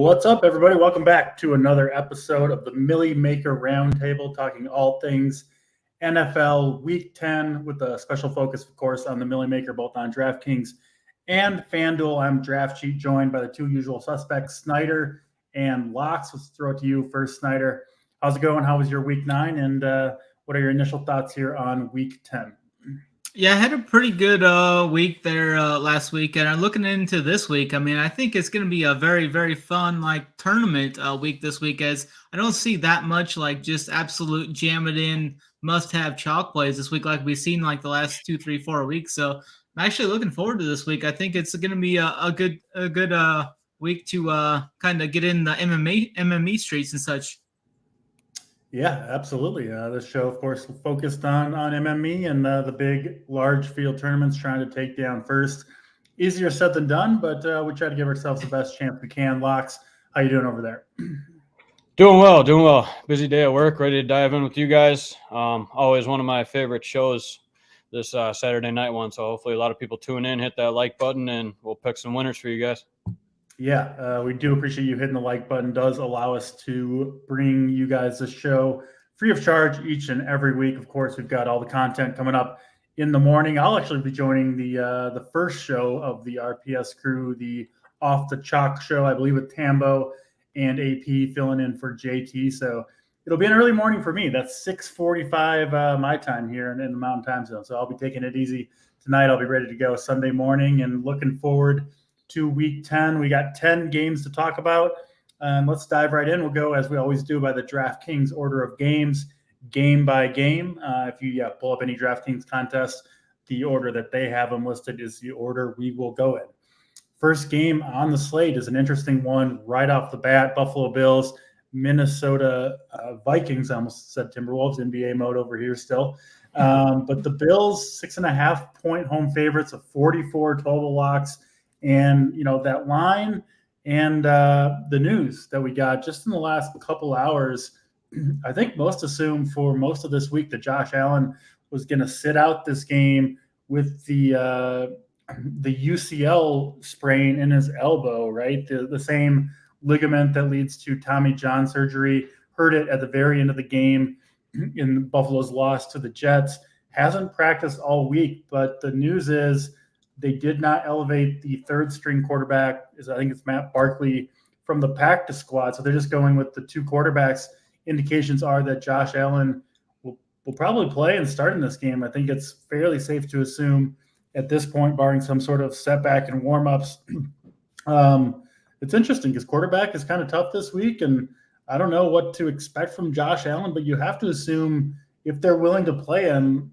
What's up, everybody? Welcome back to another episode of the Millie Maker Roundtable, talking all things NFL Week 10 with a special focus, of course, on the Millie Maker, both on DraftKings and FanDuel. I'm DraftCheat, joined by the two usual suspects, SNYDER and Locks. Let's throw it to you first, SNYDER. How's it going? How was your Week 9? And what are your initial thoughts here on Week 10? Yeah, I had a pretty good week there last week, and I'm looking into this week. I mean, I think it's going to be a very, very fun tournament week this week, as I don't see that much just absolute jam it in must-have chalk plays this week like we've seen the last 2, 3, 4 weeks. So I'm actually looking forward to this week. I think it's going to be a good week to kind of get in the MMA streets and such. Yeah, absolutely. This show, of course, focused on MME and the big, large field tournaments, trying to take down first. Easier said than done, but we try to give ourselves the best chance we can. Locks, how you doing over there? Doing well. Busy day at work, ready to dive in with you guys. Always one of my favorite shows, this Saturday night one. So hopefully a lot of people tune in, hit that like button, and we'll pick some winners for you guys. Yeah, we do appreciate you hitting the like button. Does allow us to bring you guys this show free of charge each and every week. Of course, we've got all the content coming up in the morning. I'll actually be joining the first show of the RPS crew, the Off the Chalk show, I believe, with Tambo and AP filling in for JT. So it'll be an early morning for me. That's 6:45 my time here in the Mountain Time Zone. So I'll be taking it easy tonight. I'll be ready to go Sunday morning and looking forward to Week 10. We got 10 games to talk about. Let's dive right in. We'll go, as we always do, by the DraftKings order of games, game by game. If you pull up any DraftKings contest, the order that they have them listed is the order we will go in. First game on the slate is an interesting one right off the bat. Buffalo Bills, Minnesota Vikings. I almost said Timberwolves, NBA mode over here still. But the Bills, 6.5-point home favorites, of 44 total locks. And, that line and the news that we got just in the last couple hours, I think most assumed for most of this week that Josh Allen was going to sit out this game with the UCL sprain in his elbow, right? The same ligament that leads to Tommy John surgery. Hurt it at the very end of the game in Buffalo's loss to the Jets. Hasn't practiced all week, but the news is they did not elevate the third-string quarterback, I think it's Matt Barkley, from the practice squad. So they're just going with the two quarterbacks. Indications are that Josh Allen will probably play and start in this game. I think it's fairly safe to assume at this point, barring some sort of setback in warm-ups. It's interesting because quarterback is kind of tough this week, and I don't know what to expect from Josh Allen, but you have to assume if they're willing to play him,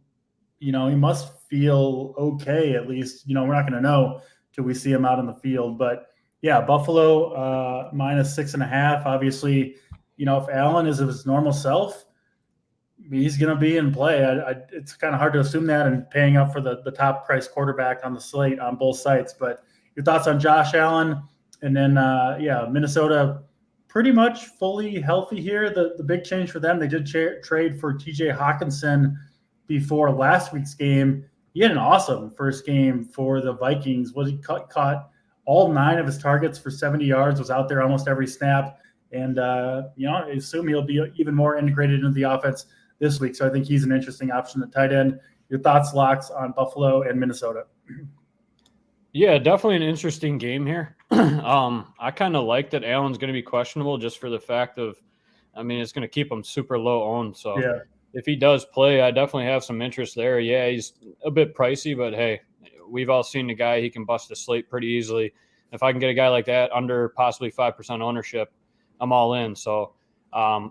he must feel okay, at least. We're not going to know till we see him out in the field. But, yeah, Buffalo minus 6.5. Obviously, if Allen is of his normal self, he's going to be in play. It's kind of hard to assume that and paying up for the top price quarterback on the slate on both sites. But your thoughts on Josh Allen? And then, Minnesota pretty much fully healthy here. The big change for them, they did trade for TJ Hawkinson before last week's game. He had an awesome first game for the Vikings. He caught all 9 of his targets for 70 yards, was out there almost every snap. And, I assume he'll be even more integrated into the offense this week. So I think he's an interesting option at tight end. Your thoughts, Locks, on Buffalo and Minnesota? Yeah, definitely an interesting game here. I kind of like that Allen's going to be questionable just for the fact of, it's going to keep him super low owned. So yeah. If he does play, I definitely have some interest there. Yeah, he's a bit pricey, but hey, we've all seen the guy. He can bust a slate pretty easily. If I can get a guy like that under possibly 5% ownership, I'm all in. So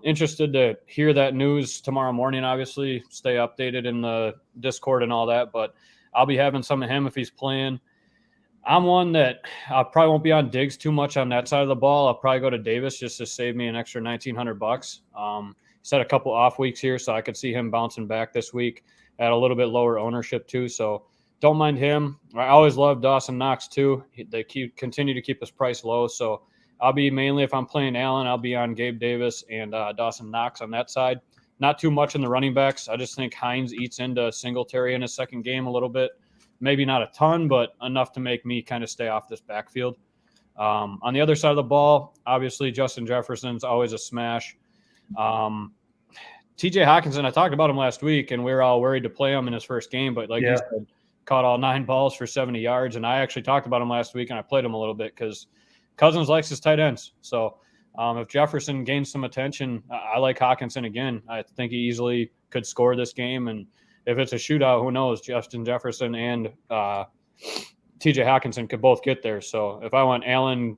interested to hear that news tomorrow morning, obviously. Stay updated in the Discord and all that, but I'll be having some of him if he's playing. I'm one that I probably won't be on Diggs too much on that side of the ball. I'll probably go to Davis just to save me an extra $1,900. He's had a couple off weeks here, so I could see him bouncing back this week at a little bit lower ownership too. So don't mind him. I always love Dawson Knox too. They continue to keep his price low. So I'll be mainly, if I'm playing Allen, I'll be on Gabe Davis and Dawson Knox on that side. Not too much in the running backs. I just think Hines eats into Singletary in his second game a little bit. Maybe not a ton, but enough to make me kind of stay off this backfield. On the other side of the ball, obviously Justin Jefferson's always a smash. TJ Hawkinson, I talked about him last week, and we were all worried to play him in his first game, but like you said, caught all 9 balls for 70 yards. And I actually talked about him last week, and I played him a little bit because Cousins likes his tight ends. So if Jefferson gains some attention, I like Hawkinson again. I think he easily could score this game. And if it's a shootout, who knows? Justin Jefferson and TJ Hawkinson could both get there. So if I want Allen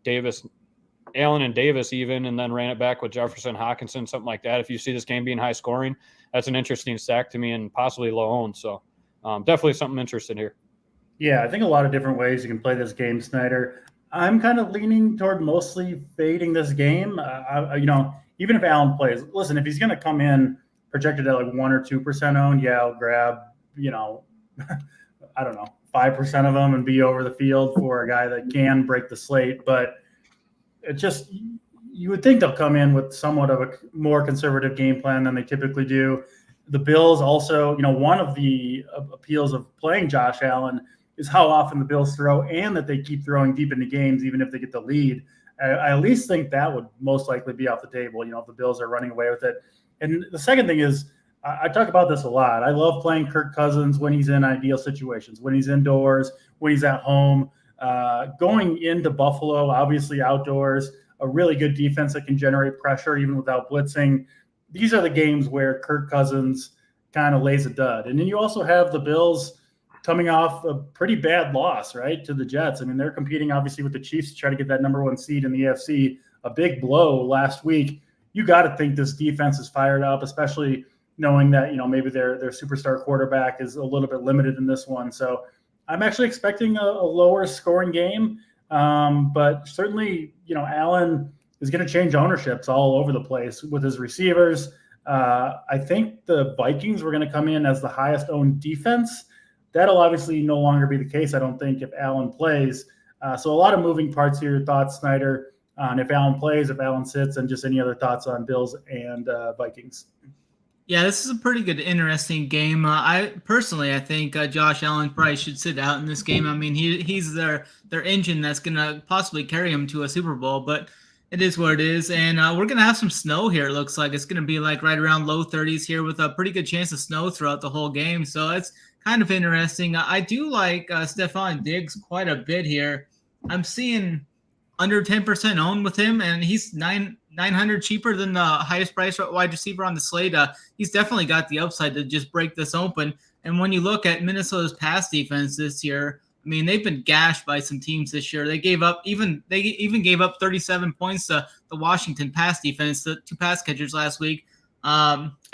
and Davis even, and then ran it back with Jefferson, Hawkinson, something like that. If you see this game being high scoring, that's an interesting stack to me and possibly low owned. So definitely something interested here. Yeah, I think a lot of different ways you can play this game, Snyder. I'm kind of leaning toward mostly fading this game. Even if Allen plays, listen, if he's going to come in projected at like 1 or 2% owned, yeah, I'll grab, I don't know, 5% of them and be over the field for a guy that can break the slate. But it just, you would think they'll come in with somewhat of a more conservative game plan than they typically do. The Bills also, one of the appeals of playing Josh Allen is how often the Bills throw and that they keep throwing deep into games, even if they get the lead. I at least think that would most likely be off the table, if the Bills are running away with it. And the second thing is, I talk about this a lot. I love playing Kirk Cousins when he's in ideal situations, when he's indoors, when he's at home. Going into Buffalo, obviously outdoors, a really good defense that can generate pressure even without blitzing. These are the games where Kirk Cousins kind of lays a dud. And then you also have the Bills coming off a pretty bad loss, right, to the Jets. I mean, they're competing obviously with the Chiefs to try to get that number 1 seed in the AFC. A big blow last week. You got to think this defense is fired up, especially knowing that, maybe their superstar quarterback is a little bit limited in this one. So I'm actually expecting a lower scoring game. But certainly, Allen is going to change ownerships all over the place with his receivers. I think the Vikings were going to come in as the highest owned defense. That'll obviously no longer be the case, I don't think, if Allen plays. So a lot of moving parts here. Thoughts, Snyder, on if Allen plays, if Allen sits, and just any other thoughts on Bills and Vikings. Yeah, this is a pretty good, interesting game. I think Josh Allen probably should sit out in this game. I mean, he's their engine that's going to possibly carry him to a Super Bowl, but it is what it is. And we're going to have some snow here. It looks like it's going to be like right around low 30s here with a pretty good chance of snow throughout the whole game. So it's kind of interesting. I do like Stephon Diggs quite a bit here. I'm seeing under 10% owned with him, and he's 900 cheaper than the highest price wide receiver on the slate. He's definitely got the upside to just break this open. And when you look at Minnesota's pass defense this year, I mean, they've been gashed by some teams this year. They even gave up 37 points to the Washington pass defense, the 2 pass catchers last week.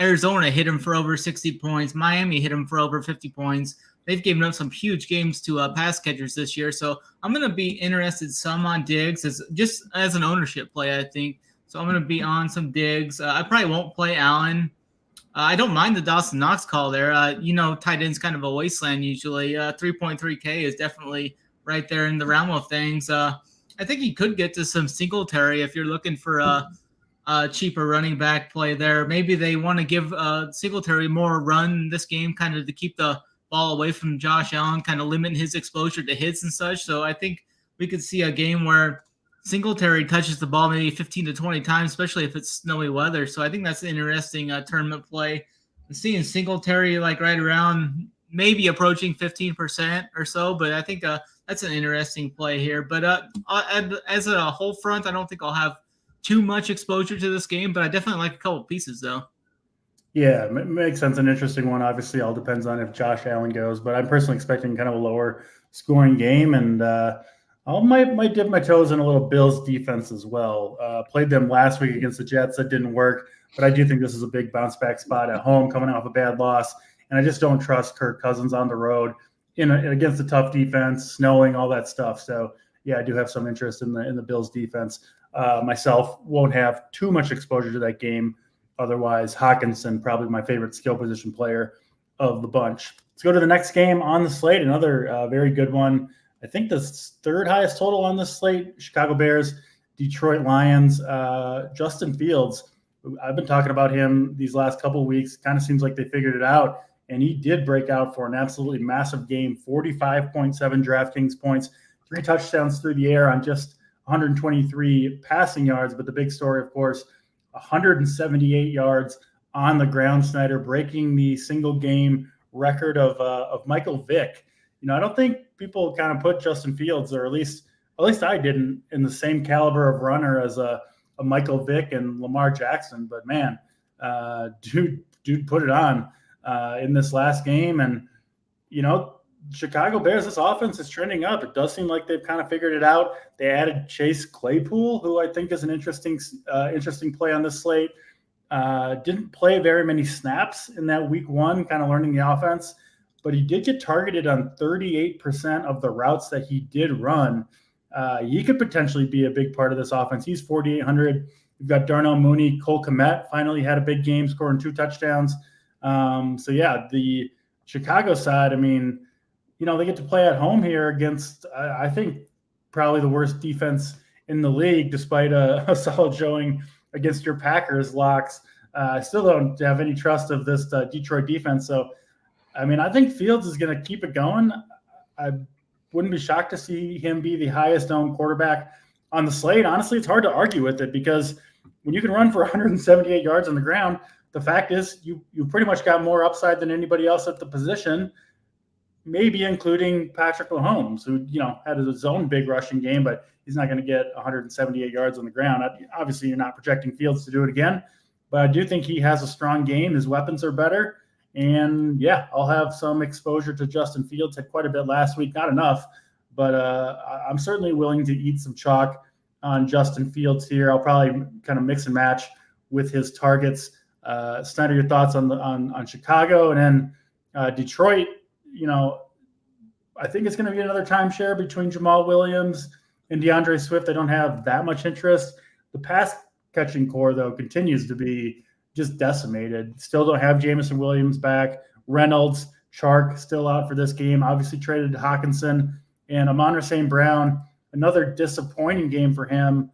Arizona hit him for over 60 points. Miami hit him for over 50 points. They've given up some huge games to pass catchers this year. So I'm going to be interested some on Diggs just as an ownership play, I think. So I'm going to be on some Diggs. I probably won't play Allen. I don't mind the Dawson Knox call there. Tight end's kind of a wasteland usually. 3.3K is definitely right there in the realm of things. I think he could get to some Singletary if you're looking for a cheaper running back play there. Maybe they want to give Singletary more run this game, kind of to keep the ball away from Josh Allen, kind of limit his exposure to hits and such. So I think we could see a game where Singletary touches the ball maybe 15 to 20 times, especially if it's snowy weather. So I think that's an interesting tournament play. I'm seeing Singletary like right around maybe approaching 15% or so, but I think that's an interesting play here. But as a whole front, I don't think I'll have too much exposure to this game, but I definitely like a couple pieces though. Yeah, it makes sense. An interesting one. Obviously, all depends on if Josh Allen goes, but I'm personally expecting kind of a lower scoring game, and I might dip my toes in a little Bills defense as well. Played them last week against the Jets. That didn't work, but I do think this is a big bounce back spot at home, coming off a bad loss, and I just don't trust Kirk Cousins on the road against a tough defense, snowing, all that stuff. So yeah, I do have some interest in the Bills defense. Myself won't have too much exposure to that game. Otherwise, Hawkinson, probably my favorite skill position player of the bunch. Let's go to the next game on the slate. Another very good one. I think the third highest total on this slate, Chicago Bears, Detroit Lions. Justin Fields, I've been talking about him these last couple of weeks. Kind of seems like they figured it out. And he did break out for an absolutely massive game, 45.7 DraftKings points, 3 touchdowns through the air on just 123 passing yards. But the big story, of course, 178 yards on the ground, SNYDER breaking the single game record of Michael Vick. I don't think people kind of put Justin Fields, or at least I didn't, in the same caliber of runner as a Michael Vick and Lamar Jackson. But man, dude put it on in this last game. And, Chicago Bears, this offense is trending up. It does seem like they've kind of figured it out. They added Chase Claypool, who I think is an interesting play on this slate. Didn't play very many snaps in that week one, kind of learning the offense, but he did get targeted on 38% of the routes that he did run. He could potentially be a big part of this offense. He's 4,800. We've got Darnell Mooney. Cole Kmet finally had a big game, scoring 2 touchdowns. The Chicago side, they get to play at home here against, I think, probably the worst defense in the league, despite a solid showing against your Packers locks. I still don't have any trust of this Detroit defense. So, I think Fields is going to keep it going. I wouldn't be shocked to see him be the highest owned quarterback on the slate. Honestly, it's hard to argue with it, because when you can run for 178 yards on the ground, the fact is you pretty much got more upside than anybody else at the position, maybe including Patrick Mahomes, who, had his own big rushing game, but he's not going to get 178 yards on the ground. Obviously, you're not projecting Fields to do it again, but I do think he has a strong game. His weapons are better. And, I'll have some exposure to Justin Fields. Had quite a bit last week. Not enough, but I'm certainly willing to eat some chalk on Justin Fields here. I'll probably kind of mix and match with his targets. SNYDER, your thoughts on Chicago, and then Detroit. I think it's going to be another timeshare between Jamal Williams and DeAndre Swift. I don't have that much interest. The pass catching core, though, continues to be just decimated. Still don't have Jameson Williams back. Reynolds, Chark still out for this game. Obviously traded Hawkinson, and Amon-Ra St. Brown, another disappointing game for him.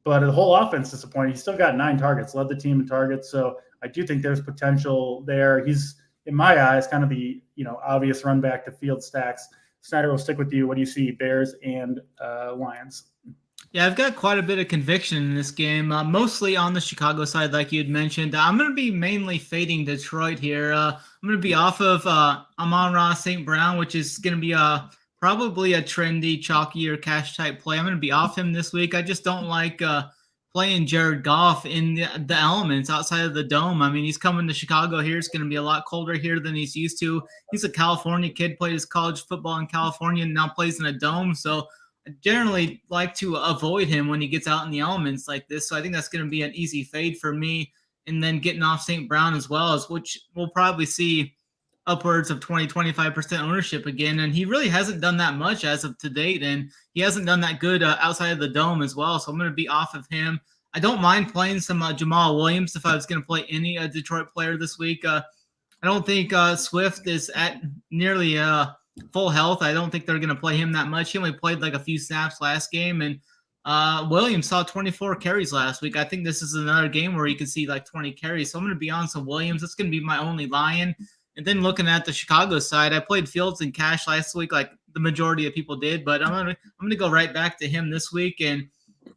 But the whole offense disappointing. He still got 9 targets, led the team in targets. So I do think there's potential there. He's, in my eyes, kind of the obvious run back to Field stacks. SNYDER, will stick with you. What do you see, Bears and Lions? Yeah, I've got quite a bit of conviction in this game, mostly on the Chicago side, like you had mentioned. I'm going to be mainly fading Detroit here. I'm going to be off of Amon-Ra St. Brown, which is going to be probably a trendy, chalkier cash type play. I'm going to be off him this week. I just don't like playing Jared Goff in the elements outside of the dome. He's coming to Chicago here. It's going to be a lot colder here than he's used to. He's a California kid, played his college football in California, and now plays in a dome. So I generally like to avoid him when he gets out in the elements like this. So I think that's going to be an easy fade for me. And then getting off St. Brown as well, which we'll probably see upwards of 20-25% ownership again. And he really hasn't done that much as of to date. And he hasn't done that good outside of the dome as well. So I'm going to be off of him. I don't mind playing some Jamal Williams if I was going to play any Detroit player this week. I don't think Swift is at nearly full health. I don't think they're going to play him that much. He only played like a few snaps last game. And Williams saw 24 carries last week. I think this is another game where you can see like 20 carries. So I'm going to be on some Williams. That's going to be my only Lion. And then looking at the Chicago side, I played Fields in cash last week, like the majority of people did, but I'm gonna go right back to him this week, and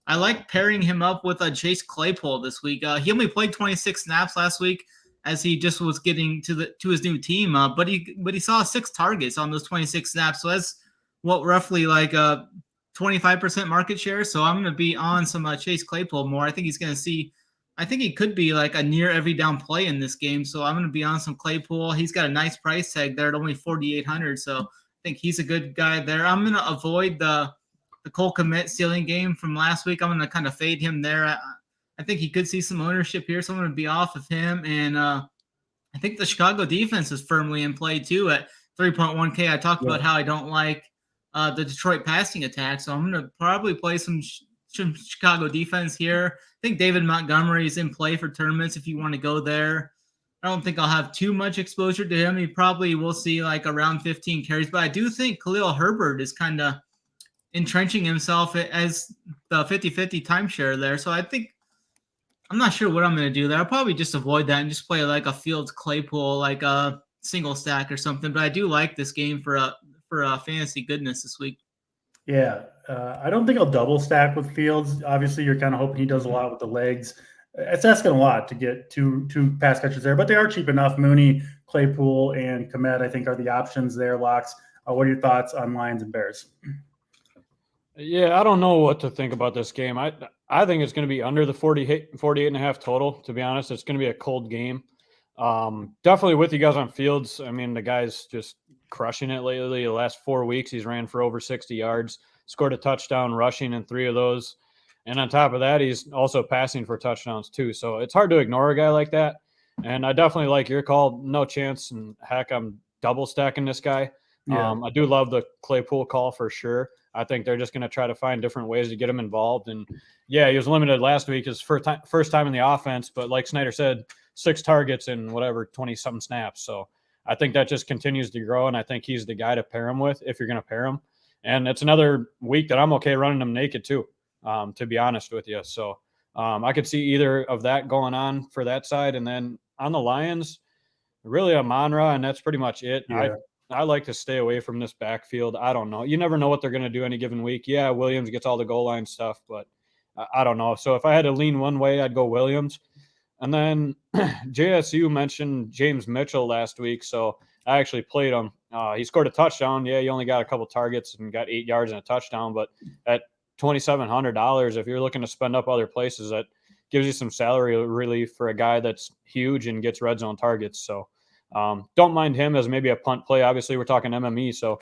I like pairing him up with Chase Claypool this week. He only played 26 snaps last week, as he just was getting to his new team, but he saw 6 targets on those 26 snaps, so that's what roughly like 25% market share. So I'm gonna be on some Chase Claypool more. I think he's gonna see. I think he could be like a near every down play in this game. So I'm going to be on some Claypool. He's got a nice price tag there at only 4,800. So I think he's a good guy there. I'm going to avoid the Cole Kmet stealing game from last week. I'm going to kind of fade him there. I think he could see some ownership here. So I'm going to be off of him. And I think the Chicago defense is firmly in play too at 3.1K. I talked about how I don't like the Detroit passing attack. So I'm going to probably play some Chicago defense here. I think David Montgomery is in play for tournaments if you want to go there. I don't think I'll have too much exposure to him. He probably will see like around 15 carries, but I do think Khalil Herbert is kind of entrenching himself as the 50-50 timeshare there. So I think I'm not sure what I'm going to do there. I'll probably just avoid that and just play like a Fields Claypool, like a single stack or something. But I do like this game for a fantasy goodness this week. Yeah, I don't think I'll double stack with Fields. Obviously, you're kind of hoping he does a lot with the legs. It's asking a lot to get two pass catchers there, but they are cheap enough. Mooney, Claypool, and Komet, I think, are the options there. Locks. What are your thoughts on Lions and Bears? Yeah, I don't know what to think about this game. I think it's going to be under the 48 and a half total, to be honest. It's going to be a cold game. Definitely with you guys on Fields. I mean, the guy's just crushing it lately. The last 4 weeks, he's ran for over 60 yards, scored a touchdown rushing in 3 of those. And on top of that, he's also passing for touchdowns too. So it's hard to ignore a guy like that. And I definitely like your call. No chance. And heck, I'm double stacking this guy. Yeah. I do love the Claypool call for sure. I think they're just going to try to find different ways to get him involved. And yeah, he was limited last week, his first time in the offense. But like Snyder said, 6 targets in whatever 20-something snaps. So I think that just continues to grow. And I think he's the guy to pair him with if you're going to pair him. And it's another week that I'm okay running him naked too, to be honest with you. So I could see either of that going on for that side. And then on the Lions, really Amon-Ra, and that's pretty much it. Yeah. I like to stay away from this backfield. I don't know. You never know what they're going to do any given week. Yeah, Williams gets all the goal line stuff, but I don't know. So if I had to lean one way, I'd go Williams. And then JSU mentioned James Mitchell last week, so I actually played him. He scored a touchdown. Yeah, he only got a couple targets and got 8 yards and a touchdown, but at $2,700, if you're looking to spend up other places, that gives you some salary relief for a guy that's huge and gets red zone targets. So don't mind him as maybe a punt play. Obviously, we're talking MME, so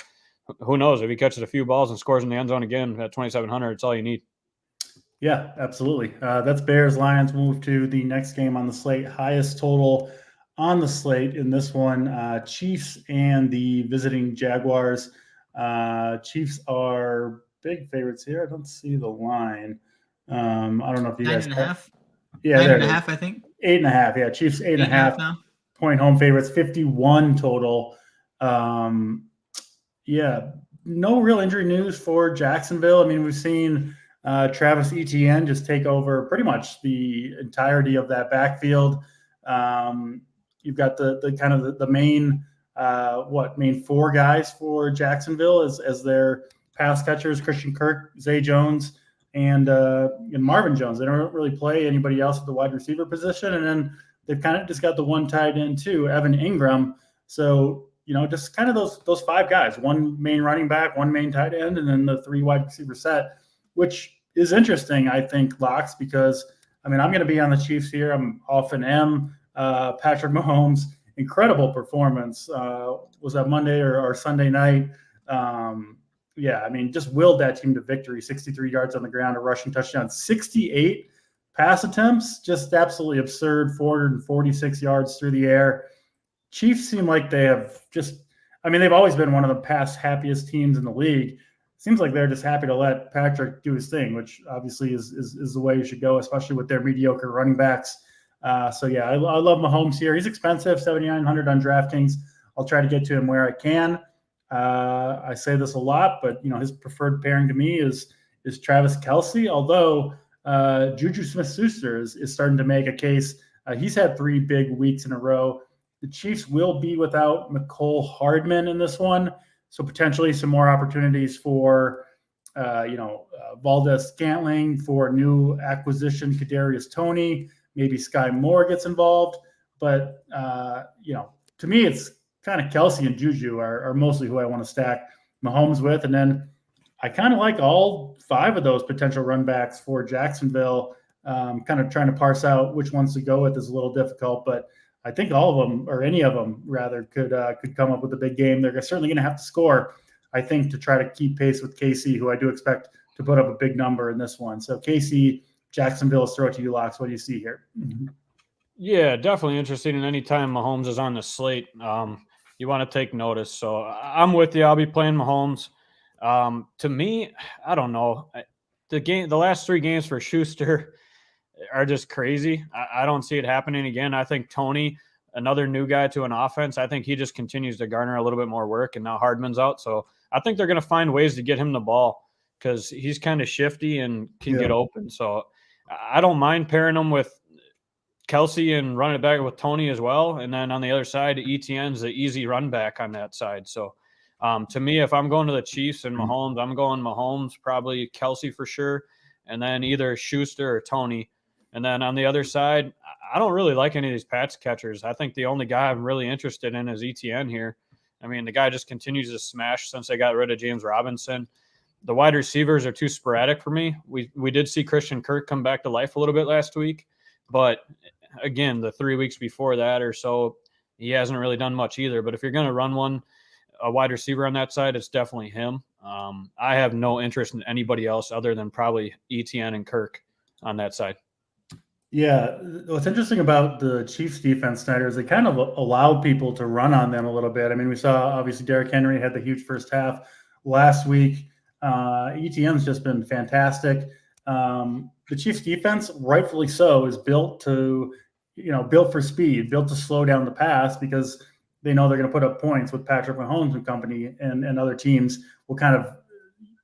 who knows? If he catches a few balls and scores in the end zone again at 2,700, it's all you need. Yeah, absolutely. That's Bears Lions. We'll move to the next game on the slate. Highest total on the slate in this one, Chiefs and the visiting Jaguars. Chiefs are big favorites here. I don't see the line. I don't know if you guys. 9.5. Yeah, 9.5, I think. 8.5. Yeah, Chiefs 8.5 now. Point home favorites. 51 total. Yeah, no real injury news for Jacksonville. I mean, we've seen Travis Etienne just take over pretty much the entirety of that backfield. You've got the kind of the main main 4 guys for Jacksonville as their pass catchers: Christian Kirk, Zay Jones, and Marvin Jones. They don't really play anybody else at the wide receiver position, and then they've kind of just got the one tight end too, Evan Ingram. So just kind of those 5 guys: one main running back, one main tight end, and then the 3 wide receiver set. Which is interesting, I think, Locks, because, I mean, I'm going to be on the Chiefs here. I'm often am. Patrick Mahomes, incredible performance. Was that Monday or Sunday night? Yeah, I mean, just willed that team to victory. 63 yards on the ground, a rushing touchdown, 68 pass attempts, just absolutely absurd, 446 yards through the air. Chiefs seem like they have they've always been one of the past happiest teams in the league. Seems like they're just happy to let Patrick do his thing, which obviously is the way you should go, especially with their mediocre running backs. So yeah, I love Mahomes here. He's expensive, $7,900 on DraftKings. I'll try to get to him where I can. I say this a lot, but his preferred pairing to me is Travis Kelce. Although Juju Smith-Schuster is starting to make a case. He's had 3 big weeks in a row. The Chiefs will be without Mecole Hardman in this one. So potentially some more opportunities for, Valdez-Scantling, for new acquisition Kadarius Toney. Maybe Sky Moore gets involved. But, to me, it's kind of Kelce and Juju are mostly who I want to stack Mahomes with. And then I kind of like all 5 of those potential run backs for Jacksonville. Kind of trying to parse out which ones to go with is a little difficult, but I think all of them, or any of them rather, could come up with a big game. They're certainly going to have to score, I think, to try to keep pace with KC, who I do expect to put up a big number in this one. So KC, Jacksonville, throw it to you, Locks. What do you see here? Yeah, definitely interesting. And anytime Mahomes is on the slate, you want to take notice. So I'm with you. I'll be playing Mahomes. To me, I don't know. The last 3 games for Schuster are just crazy. I don't see it happening again. I think Toney, another new guy to an offense, I think he just continues to garner a little bit more work, and now Hardman's out. So I think they're going to find ways to get him the ball because he's kind of shifty and can get open. So I don't mind pairing him with Kelce and running it back with Toney as well. And then on the other side, Etienne's the easy run back on that side. So To me, if I'm going to the Chiefs and Mahomes, I'm going Mahomes, probably Kelsey for sure, and then either Schuster or Tony. And then on the other side, I don't really like any of these pass catchers. I think the only guy I'm really interested in is ETN here. I mean, the guy just continues to smash since they got rid of James Robinson. The wide receivers are too sporadic for me. We did see Christian Kirk come back to life a little bit last week, but again, the 3 weeks before that or so, he hasn't really done much either. But if you're going to run a wide receiver on that side, it's definitely him. I have no interest in anybody else other than probably ETN and Kirk on that side. Yeah, what's interesting about the Chiefs defense, Snyder, is they kind of allowed people to run on them a little bit. I mean, we saw obviously Derrick Henry had the huge first half last week. ETN's just been fantastic. The Chiefs defense, rightfully so, is built for speed, built to slow down the pass because they know they're going to put up points with Patrick Mahomes and company, and other teams will kind of,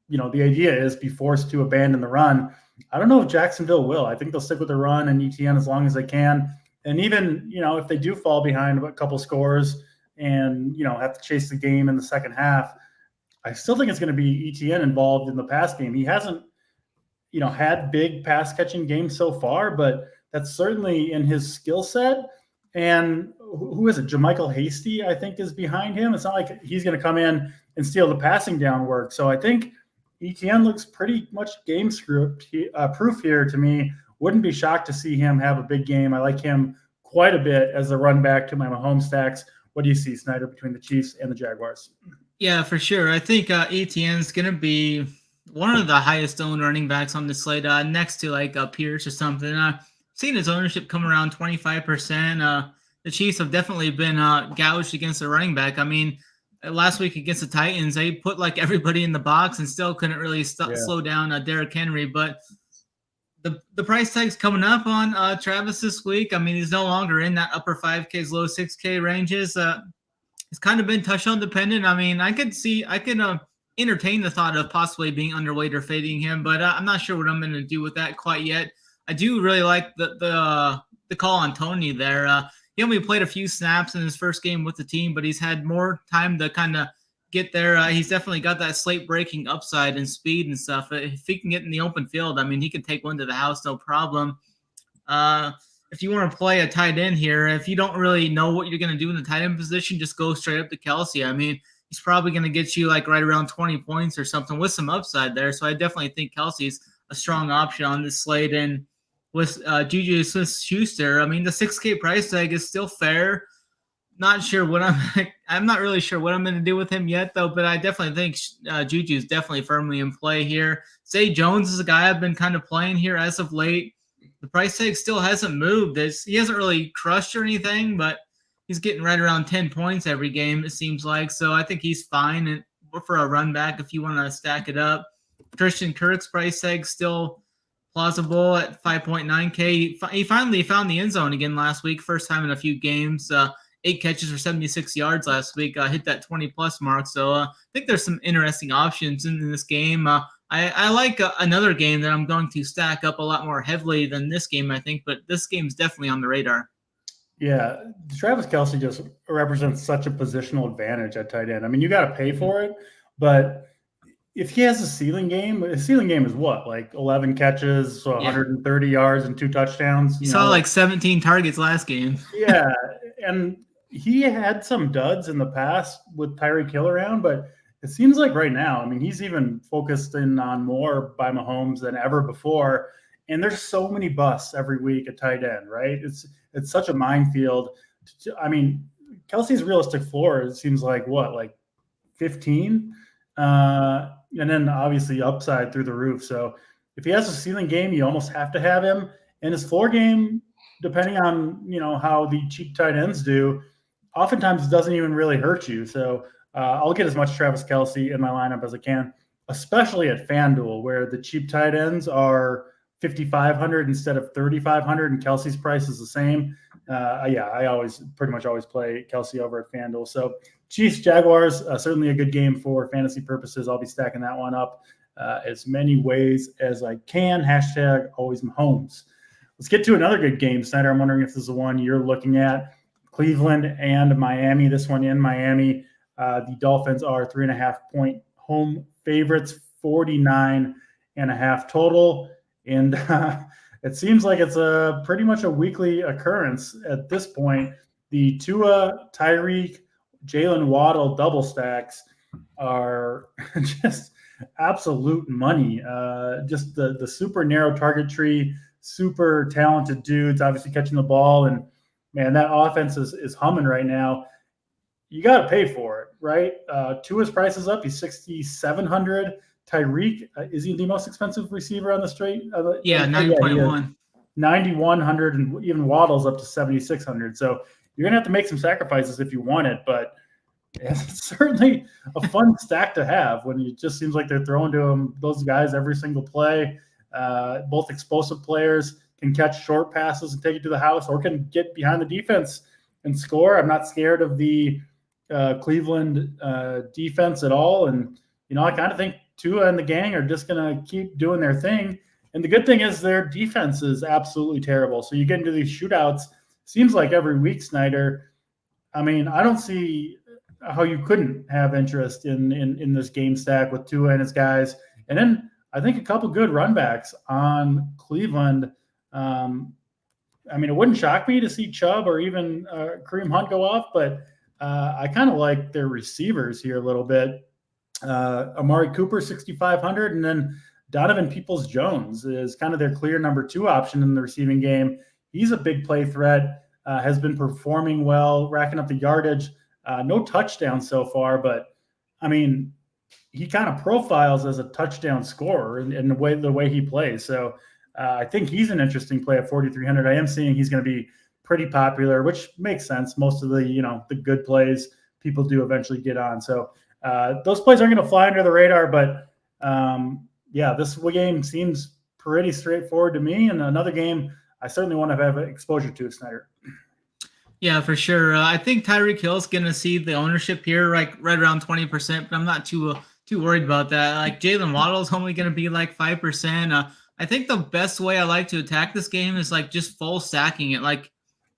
the idea is be forced to abandon the run. I don't know if Jacksonville will. I think they'll stick with the run and ETN as long as they can. And even, if they do fall behind a couple scores and, have to chase the game in the second half, I still think it's going to be ETN involved in the pass game. He hasn't, had big pass catching games so far, but that's certainly in his skill set. And who is it? JaMychal Hasty, I think, is behind him. It's not like he's going to come in and steal the passing down work. So I think ETN looks pretty much game script proof here to me. Wouldn't be shocked to see him have a big game. I like him quite a bit as a run back to my Mahomes stacks. What do you see, Snyder, between the Chiefs and the Jaguars? Yeah, for sure. I think ETN is going to be one of the highest owned running backs on the slate, next to like Pierce or something. Seen his ownership come around 25%. The Chiefs have definitely been gouged against the running back. I mean, last week against the Titans, they put like everybody in the box and still couldn't really slow down Derrick Henry. But the price tag's coming up on Travis this week. I mean, he's no longer in that upper 5Ks, low 6K ranges. It's kind of been touchdown dependent. I mean, I could entertain the thought of possibly being underweight or fading him, but I'm not sure what I'm going to do with that quite yet. I do really like the call on Tony there. He only played a few snaps in his first game with the team, but he's had more time to kind of get there. He's definitely got that slate-breaking upside and speed and stuff. If he can get in the open field, I mean, he can take one to the house, no problem. If you want to play a tight end here, if you don't really know what you're going to do in the tight end position, just go straight up to Kelsey. I mean, he's probably going to get you like right around 20 points or something with some upside there. So I definitely think Kelsey's a strong option on this slate. And with Juju Smith-Schuster, I mean, the 6K price tag is still fair. Not sure what I'm not really sure what I'm going to do with him yet, though, but I definitely think Juju is definitely firmly in play here. Zay Jones is a guy I've been kind of playing here as of late. The price tag still hasn't moved. He hasn't really crushed or anything, but he's getting right around 10 points every game, it seems like. So I think he's fine and for a run back if you want to stack it up. Christian Kirk's price tag still plausible at 5.9K. He finally found the end zone again last week, first time in a few games. 8 catches for 76 yards last week, hit that 20-plus mark. So I think there's some interesting options in this game. I like another game that I'm going to stack up a lot more heavily than this game, I think, but this game's definitely on the radar. Yeah, Travis Kelsey just represents such a positional advantage at tight end. I mean, you got to pay for it, but if he has a ceiling game, his ceiling game is what, like 11 catches, so 130 yards and 2 touchdowns. You saw like 17 targets last game. Yeah, and he had some duds in the past with Tyreek Hill around, but it seems like right now, I mean, he's even focused in on more by Mahomes than ever before. And there's so many busts every week at tight end, right? It's such a minefield. I mean, Kelsey's realistic floor, it seems like what, like 15? And then obviously upside through the roof. So if he has a ceiling game, you almost have to have him. And his floor game, depending on, how the cheap tight ends do, oftentimes doesn't even really hurt you. So I'll get as much Travis Kelsey in my lineup as I can, especially at FanDuel, where the cheap tight ends are 5,500 instead of 3,500, and Kelsey's price is the same. I pretty much always play Kelsey over at FanDuel. So Chiefs, Jaguars, certainly a good game for fantasy purposes. I'll be stacking that one up as many ways as I can. # always Mahomes. Let's get to another good game, Snyder. I'm wondering if this is the one you're looking at. Cleveland and Miami. This one in Miami. The Dolphins are 3.5-point home favorites, 49.5 total. And it seems like it's pretty much a weekly occurrence at this point. The Tua, Tyreek, Jalen Waddle double stacks are just absolute money. Just the super narrow target tree, super talented dudes, obviously catching the ball. And, man, that offense is humming right now. You got to pay for it, right? Tua's price is up. He's 6,700. Tyreek, is he the most expensive receiver on the straight? Yeah, 9.1. 9,100, and even Waddle's up to 7,600. So you're going to have to make some sacrifices if you want it, but it's certainly a fun stack to have when it just seems like they're throwing to him, those guys every single play. Both explosive players can catch short passes and take it to the house, or can get behind the defense and score. I'm not scared of the Cleveland defense at all. And, I kind of think Tua and the gang are just going to keep doing their thing. And the good thing is their defense is absolutely terrible. So you get into these shootouts, seems like every week, Snyder. I mean, I don't see how you couldn't have interest in this game stack with Tua and his guys. And then I think a couple good run backs on Cleveland. I mean, it wouldn't shock me to see Chubb or even Kareem Hunt go off, but I kind of like their receivers here a little bit. Amari Cooper, 6,500, and then Donovan Peoples-Jones is kind of their clear number 2 option in the receiving game. He's a big play threat, has been performing well, racking up the yardage. No touchdowns so far, but I mean, he kind of profiles as a touchdown scorer in the way he plays. So I think he's an interesting play at 4,300. I am seeing he's going to be pretty popular, which makes sense. Most of the the good plays people do eventually get on. So those plays aren't going to fly under the radar, but this game seems pretty straightforward to me. And another game I certainly want to have exposure to, Snyder. Yeah, for sure. I think Tyreek Hill's going to see the ownership here, right around 20%, but I'm not too worried about that. Like Jalen Waddle's only going to be like 5%. I think the best way I like to attack this game is like just full stacking it. Like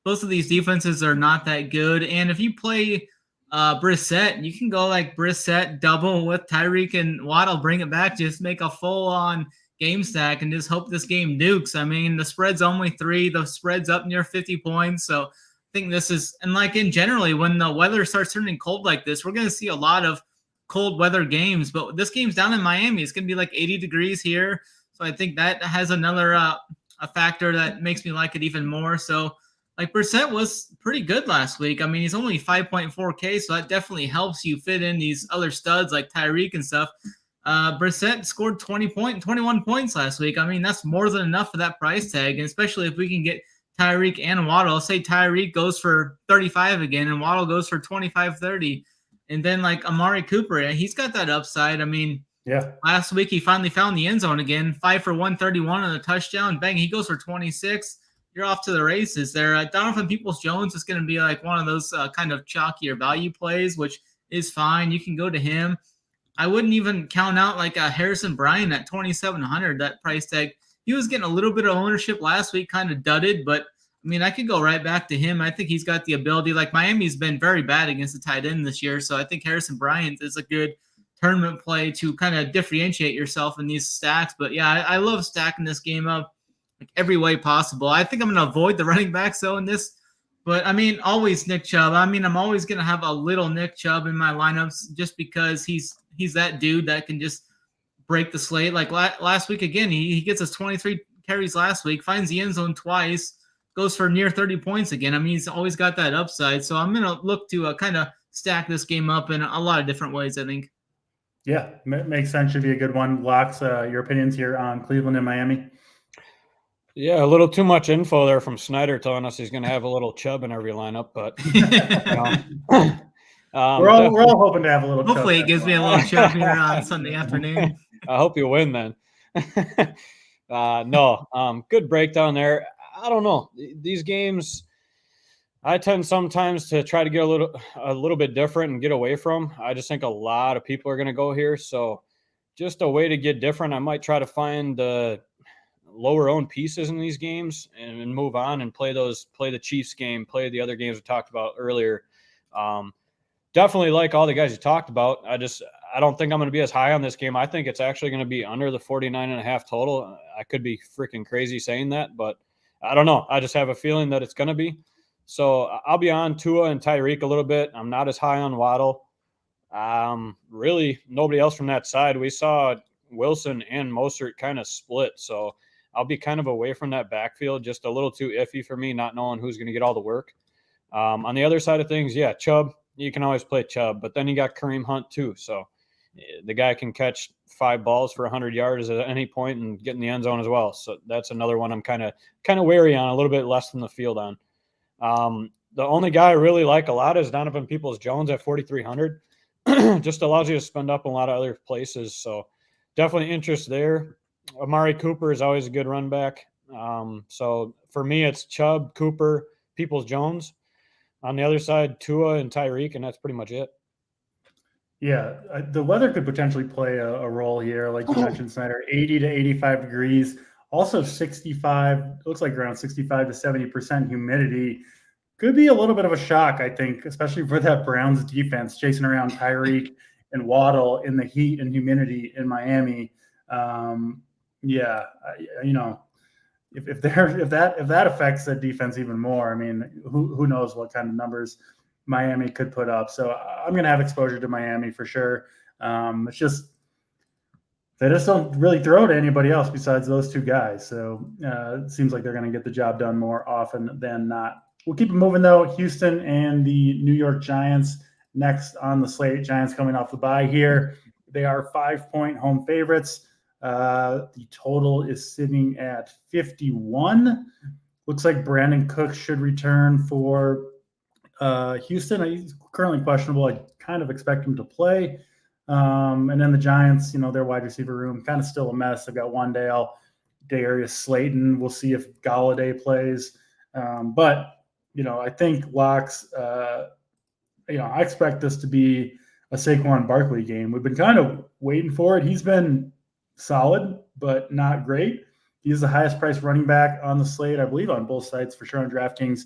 both of these defenses are not that good. And if you play Brissett, you can go like Brissett double with Tyreek and Waddle, bring it back, just make a full-on game stack and just hope this game nukes. I mean, the spread's only 3. The spread's up near 50 points. So I think this is, and like in generally, when the weather starts turning cold like this, we're going to see a lot of cold weather games. But this game's down in Miami. It's going to be like 80 degrees here. So I think that has another a factor that makes me like it even more. So like Brissett was pretty good last week. I mean, he's only 5.4K, so that definitely helps you fit in these other studs like Tyreek and stuff. Brissett scored 21 points last week. I mean, that's more than enough for that price tag, and especially if we can get Tyreek and Waddle. Say Tyreek goes for 35 again, and Waddle goes for 25-30. And then like Amari Cooper, he's got that upside. I mean, yeah. Last week he finally found the end zone again, 5 for 131 on a touchdown. Bang, he goes for 26. You're off to the races there. Donovan Peoples-Jones is going to be like one of those kind of chalkier value plays, which is fine. You can go to him. I wouldn't even count out like Harrison Bryant at 2,700, that price tag. He was getting a little bit of ownership last week, kind of dudded, but I mean, I could go right back to him. I think he's got the ability. Like Miami's been very bad against the tight end this year, so I think Harrison Bryant is a good tournament play to kind of differentiate yourself in these stacks. But yeah, I love stacking this game up like every way possible. I think I'm going to avoid the running backs though in this, but I mean, always Nick Chubb. I mean, I'm always going to have a little Nick Chubb in my lineups just because he's that dude that can just break the slate. Like last week again, he gets us 23 carries last week, finds the end zone twice, goes for near 30 points again. I mean, he's always got that upside. So I'm going to look to kind of stack this game up in a lot of different ways, I think. Yeah, makes sense. Should be a good one. Locks, your opinions here on Cleveland and Miami? Yeah, a little too much info there from Snyder telling us he's going to have a little Chubb in every lineup, but we're all hoping to have a little. Hopefully, it gives me a little Chubb here on Sunday afternoon. I hope you win then. Good breakdown there. I don't know, these games, I tend sometimes to try to get a little bit different and get away from. I just think a lot of people are going to go here, so just a way to get different. I might try to find the lower owned pieces in these games and move on and play the Chiefs game, play the other games we talked about earlier. definitely like all the guys you talked about. I don't think I'm going to be as high on this game. I think it's actually going to be under the 49.5 total. I could be freaking crazy saying that, but I don't know. I just have a feeling that it's going to be. So I'll be on Tua and Tyreek a little bit. I'm not as high on Waddle. Really nobody else from that side. We saw Wilson and Mostert kind of split. So I'll be kind of away from that backfield, just a little too iffy for me, not knowing who's going to get all the work. On the other side of things, yeah, Chubb, you can always play Chubb, but then you got Kareem Hunt too. So the guy can catch 5 balls for 100 yards at any point and get in the end zone as well. So that's another one I'm kind of wary on, a little bit less than the field on. The only guy I really like a lot is Donovan Peoples-Jones at 4,300. Just allows you to spend up in a lot of other places. So definitely interest there. Amari Cooper is always a good run back. So for me, it's Chubb, Cooper, Peoples-Jones. On the other side, Tua and Tyreek, and that's pretty much it. Yeah, the weather could potentially play a role here. Like you mentioned, Snyder, 80 to 85 degrees. Also 65, looks like around 65 to 70% humidity. Could be a little bit of a shock, I think, especially for that Browns defense, chasing around Tyreek and Waddle in the heat and humidity in Miami. Yeah, you know, if that affects the defense even more, I mean, who knows what kind of numbers Miami could put up. So I'm going to have exposure to Miami for sure. It's just they just don't really throw to anybody else besides those two guys. So it seems like they're going to get the job done more often than not. We'll keep it moving, though. Houston and the New York Giants next on the slate. Giants coming off the bye here. They are 5-point home favorites. The total is sitting at 51. Looks like Brandon Cooks should return for Houston. He's currently questionable. I kind of expect him to play. And then the Giants, you know, their wide receiver room kind of still a mess. They've got Wandale, Darius Slayton. We'll see if Galladay plays. But, you know, I think locks, you know, I expect this to be a Saquon Barkley game. We've been kind of waiting for it. He's been solid, but not great. He's the highest priced running back on the slate, I believe, on both sides for sure on DraftKings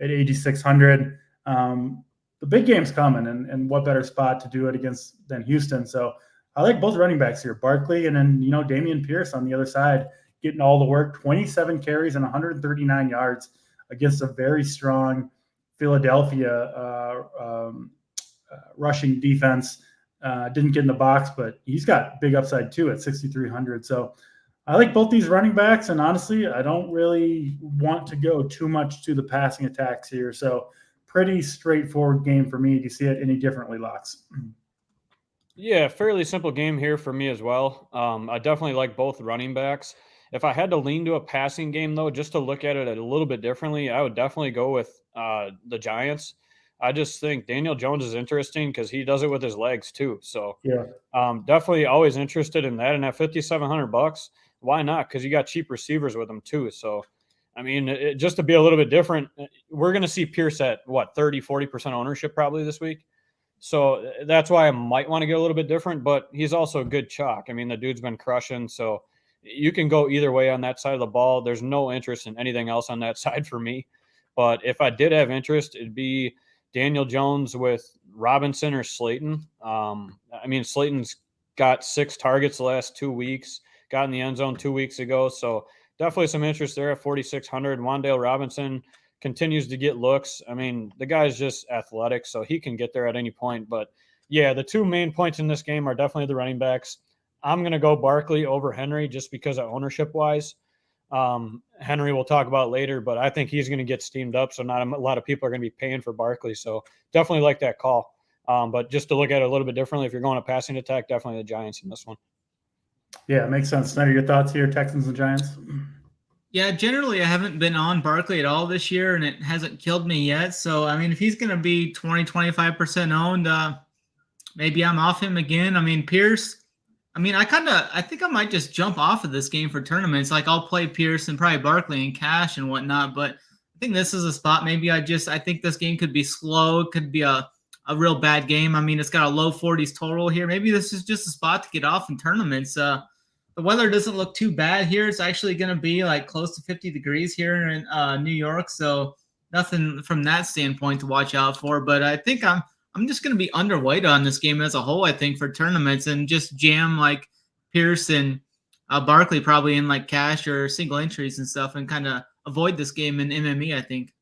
at 8,600. The big game's coming, and what better spot to do it against than Houston? So I like both running backs here, Barkley and then, you know, Dameon Pierce on the other side, getting all the work, 27 carries and 139 yards against a very strong Philadelphia rushing defense. Didn't get in the box, but he's got big upside too at 6,300. So I like both these running backs, and honestly, I don't really want to go too much to the passing attacks here. So pretty straightforward game for me. Do you see it any differently, Locks? Yeah, fairly simple game here for me as well. I definitely like both running backs. If I had to lean to a passing game, though, just to look at it a little bit differently, I would definitely go with the Giants. I just think Daniel Jones is interesting because he does it with his legs too. So yeah, definitely always interested in that. And at $5,700, why not? Because you got cheap receivers with them too. So, I mean, just to be a little bit different, we're going to see Pierce at what, 30-40% ownership probably this week. So that's why I might want to get a little bit different, but he's also a good chalk. I mean, the dude's been crushing. So you can go either way on that side of the ball. There's no interest in anything else on that side for me. But if I did have interest, it'd be Daniel Jones with Robinson or Slayton. I mean, Slayton's got 6 targets the last 2 weeks, got in the end zone 2 weeks ago. So definitely some interest there at 4,600. Wandale Robinson continues to get looks. I mean, the guy's just athletic, so he can get there at any point. But, yeah, the 2 main points in this game are definitely the running backs. I'm going to go Barkley over Henry just because of ownership-wise. Henry we'll talk about later, but I think he's going to get steamed up, so not a lot of people are going to be paying for Barkley. So definitely like that call. But just to look at it a little bit differently, if you're going to passing attack, definitely the Giants in this one. Yeah, it makes sense. Snyder, your thoughts here, Texans and Giants? Yeah, generally I haven't been on Barkley at all this year, and it hasn't killed me yet. So, I mean, if he's going to be 20-25% owned, maybe I'm off him again. I mean, Pierce, I mean, I think I might just jump off of this game for tournaments. Like, I'll play Pierce and probably Barkley in cash and whatnot, but I think this is a spot. Maybe I think this game could be slow. It could be a real bad game. I mean, it's got a low 40s total here. Maybe this is just a spot to get off in tournaments. The weather doesn't look too bad here. It's actually going to be like close to 50 degrees here in New York. So nothing from that standpoint to watch out for, but I think I'm I'm just going to be underweight on this game as a whole, I think, for tournaments, and just jam like Pierce and Barkley probably in like cash or single entries and stuff, and kind of avoid this game in MME, I think.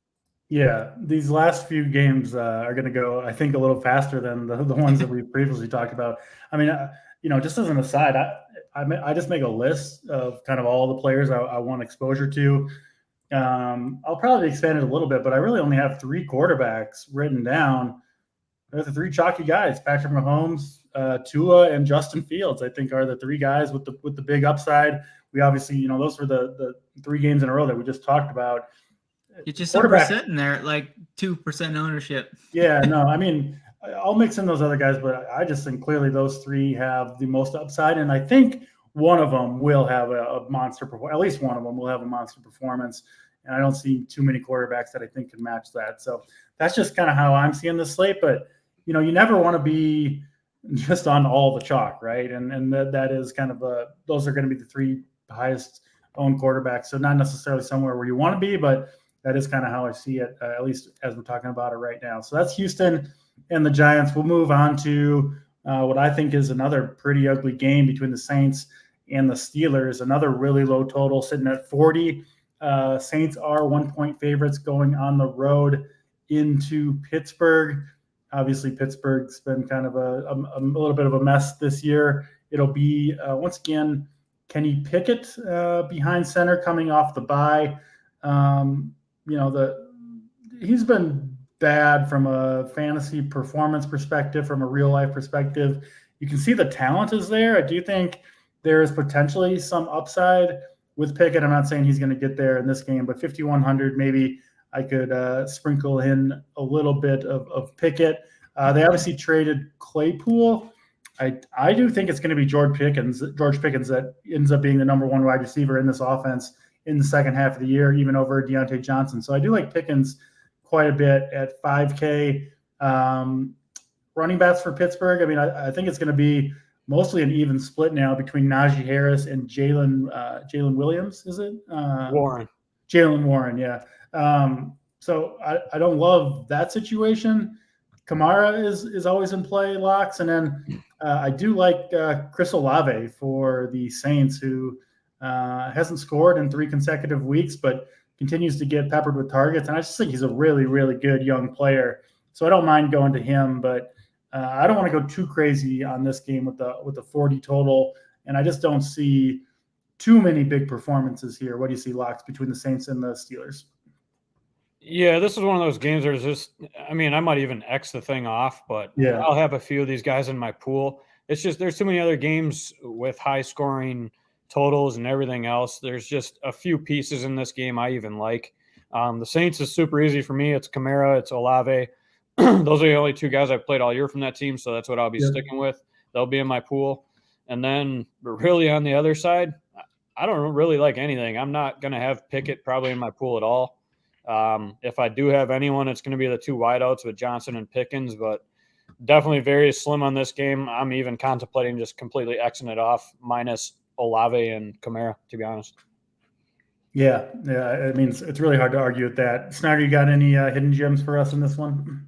Yeah, these last few games are going to go, I think, a little faster than the ones that we previously talked about. I mean, just as an aside, I just make a list of kind of all the players I want exposure to. I'll probably expand it a little bit, but I really only have 3 quarterbacks written down. There's the 3 chalky guys: Patrick Mahomes, Tua, and Justin Fields. I think are the 3 guys with the big upside. We obviously, those were the 3 games in a row that we just talked about. Get you some percent in there, like 2% ownership. Yeah, no, I mean, I'll mix in those other guys, but I just think clearly those 3 have the most upside, and I think one of them will have a monster performance. At least one of them will have a monster performance, and I don't see too many quarterbacks that I think can match that. So that's just kind of how I'm seeing this slate. But you never want to be just on all the chalk, right? And that is kind of those are going to be the 3 highest owned quarterbacks. So not necessarily somewhere where you want to be, but that is kind of how I see it, at least as we're talking about it right now. So that's Houston and the Giants. We'll move on to what I think is another pretty ugly game between the Saints and the Steelers. Another really low total sitting at 40. Saints are 1-point favorites going on the road into Pittsburgh. Obviously, Pittsburgh's been kind of a little bit of a mess this year. It'll be, once again, Kenny Pickett behind center coming off the bye. He's been bad from a fantasy performance perspective, from a real life perspective. You can see the talent is there. I do think there is potentially some upside with Pickett. I'm not saying he's going to get there in this game, but 5,100, maybe I could sprinkle in a little bit of Pickett. They obviously traded Claypool. I do think it's going to be George Pickens that ends up being the number 1 wide receiver in this offense in the second half of the year, even over Deontay Johnson. So I do like Pickens quite a bit at 5K. Running backs for Pittsburgh, I mean, I think it's going to be mostly an even split now between Najee Harris and Jalen Williams, is it? Warren. Jalen Warren, yeah. So I don't love that situation. Kamara is always in play, locks. And then I do like Chris Olave for the Saints, who hasn't scored in 3 consecutive weeks, but continues to get peppered with targets. And I just think he's a really, really good young player. So I don't mind going to him, but I don't want to go too crazy on this game with the 40 total. And I just don't see too many big performances here. What do you see, locks, between the Saints and the Steelers? Yeah, this is one of those games where I might even X the thing off, but yeah, I'll have a few of these guys in my pool. It's just there's too many other games with high scoring totals and everything else. There's just a few pieces in this game I even like. The Saints is super easy for me. It's Kamara, it's Olave. Those are the only 2 guys I've played all year from that team, so that's what I'll be sticking with. They'll be in my pool. And then really on the other side, I don't really like anything. I'm not going to have Pickett probably in my pool at all. If I do have anyone, it's going to be the 2 wideouts with Johnson and Pickens, but definitely very slim on this game. I'm even contemplating just completely Xing it off, minus Olave and Kamara, to be honest. Yeah. I mean, it's really hard to argue with that. SNYDER, you got any hidden gems for us in this one?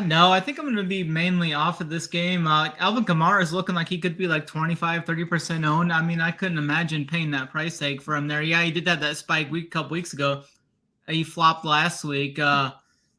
No, I think I'm going to be mainly off of this game. Alvin Kamara is looking like he could be like 25-30% owned. I mean, I couldn't imagine paying that price tag for him there. Yeah, he did that spike a couple weeks ago. He flopped last week.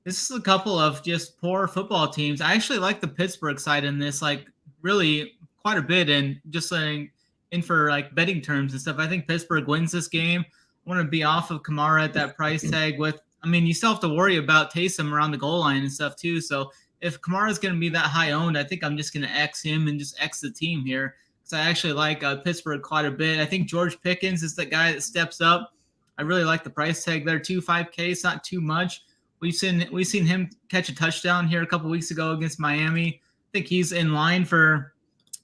This is a couple of just poor football teams. I actually like the Pittsburgh side in this, like really quite a bit, and just saying in for like betting terms and stuff. I think Pittsburgh wins this game. I want to be off of Kamara at that price tag you still have to worry about Taysom around the goal line and stuff too. So if Kamara is going to be that high owned, I think I'm just going to X him and just X the team here, because I actually like Pittsburgh quite a bit. I think George Pickens is the guy that steps up. I really like the price tag there too. 5K, it's not too much. We've seen him catch a touchdown here a couple weeks ago against Miami. I think he's in line for.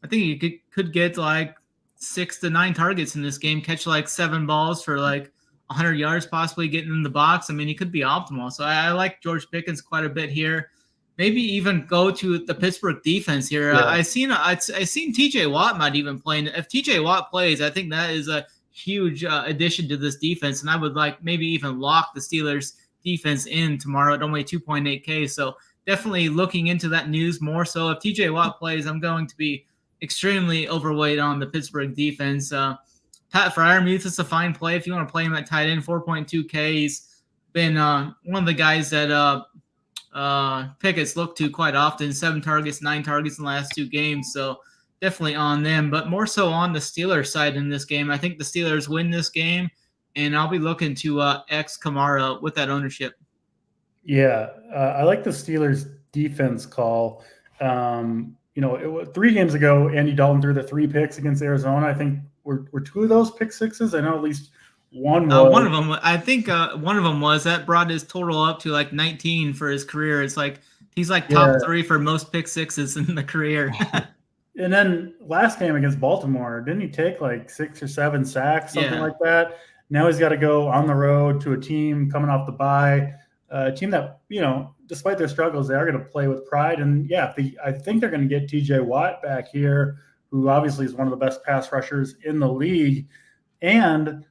I think he could get like 6 to 9 targets in this game, catch like 7 balls for like 100 yards, possibly getting in the box. I mean, he could be optimal. So I like George Pickens quite a bit here. Maybe even go to the Pittsburgh defense here. Yeah. I seen TJ Watt might even play. If TJ Watt plays, I think that is a huge addition to this defense. And I would like maybe even lock the Steelers defense in tomorrow at only 2.8K. So definitely looking into that news more. So if TJ Watt plays, I'm going to be extremely overweight on the Pittsburgh defense. Pat Freiermuth is a fine play if you want to play him at tight end, 4.2K. He's been one of the guys that Pickett's looked to quite often, 7 targets, 9 targets in the last 2 games. So definitely on them, but more so on the Steelers side in this game. I think the Steelers win this game, and I'll be looking to X Kamara with that ownership. Yeah, I like the Steelers defense call. 3 games ago, Andy Dalton threw the 3 picks against Arizona. I think were 2 of those pick sixes. I know at least one was. One of them, I think one of them was. That brought his total up to like 19 for his career. It's like he's like top 3 for most pick sixes in the career. And then last game against Baltimore, didn't he take like 6 or 7 sacks, something like that? Now he's got to go on the road to a team coming off the bye, a team that, despite their struggles, they are going to play with pride. And I think they're going to get TJ Watt back here, who obviously is one of the best pass rushers in the league. And,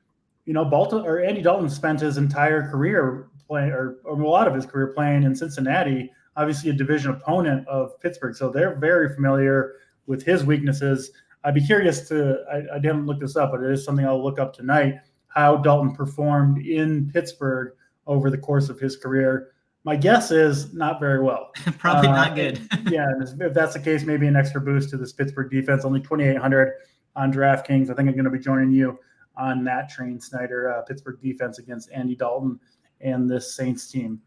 Andy Dalton spent his entire career playing, or a lot of his career playing in Cincinnati, obviously a division opponent of Pittsburgh. So they're very familiar with his weaknesses. I'd be curious I didn't look this up, but it is something I'll look up tonight, how Dalton performed in Pittsburgh over the course of his career. My guess is not very well. Probably not good. And if that's the case, maybe an extra boost to this Pittsburgh defense, only 2,800 on DraftKings. I think I'm going to be joining you on that train, Snyder, Pittsburgh defense against Andy Dalton and this Saints team.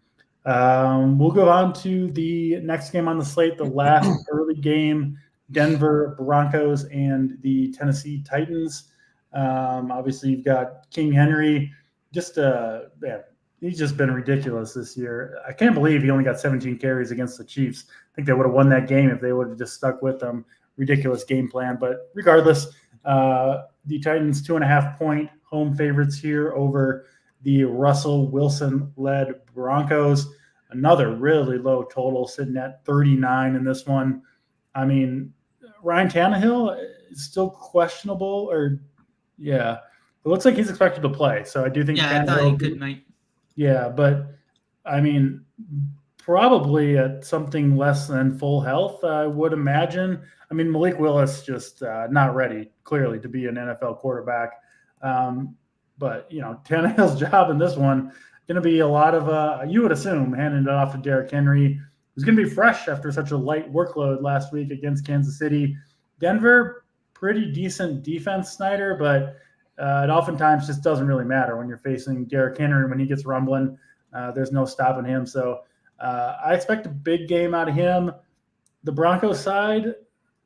We'll go on to the next game on the slate, the last early game, Denver Broncos and the Tennessee Titans. Obviously, you've got King Henry. He's just been ridiculous this year. I can't believe he only got 17 carries against the Chiefs. I think they would have won that game if they would have just stuck with them. Ridiculous game plan. But regardless, the Titans 2.5-point home favorites here over the Russell Wilson-led Broncos. Another really low total, sitting at 39 in this one. I mean, Ryan Tannehill is still questionable, it looks like he's expected to play. So I do think I thought he could, mate. Yeah, but I mean, probably at something less than full health, I would imagine. I mean, Malik Willis just not ready, clearly, to be an NFL quarterback. But, Tannehill's job in this one going to be a lot of, you would assume, handing it off to Derrick Henry, who's going to be fresh after such a light workload last week against Kansas City. Denver, pretty decent defense, Snyder, but it oftentimes just doesn't really matter when you're facing Derrick Henry. When he gets rumbling, there's no stopping him. So I expect a big game out of him. The Broncos side,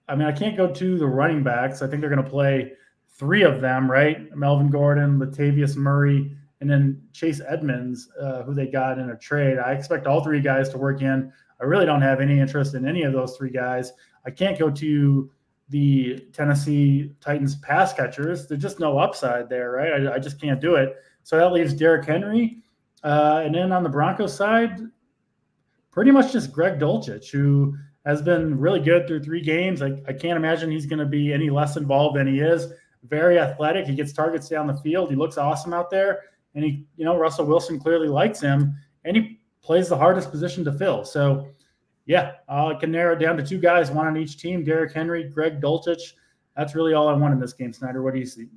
I mean, I can't go to the running backs. I think they're going to play 3 of them, right? Melvin Gordon, Latavius Murray, and then Chase Edmonds, who they got in a trade. I expect all 3 guys to work in. I really don't have any interest in any of those 3 guys. I can't go to the Tennessee Titans pass catchers. There's just no upside there, right? I just can't do it. So that leaves Derrick Henry. And then on the Broncos side, pretty much just Greg Dulcich, who has been really good through 3 games. I can't imagine he's going to be any less involved than he is. Very athletic. He gets targets down the field. He looks awesome out there. And Russell Wilson clearly likes him. And he plays the hardest position to fill. So, I can narrow it down to 2 guys, one on each team, Derrick Henry, Greg Dulcich. That's really all I want in this game, Snyder. What do you see?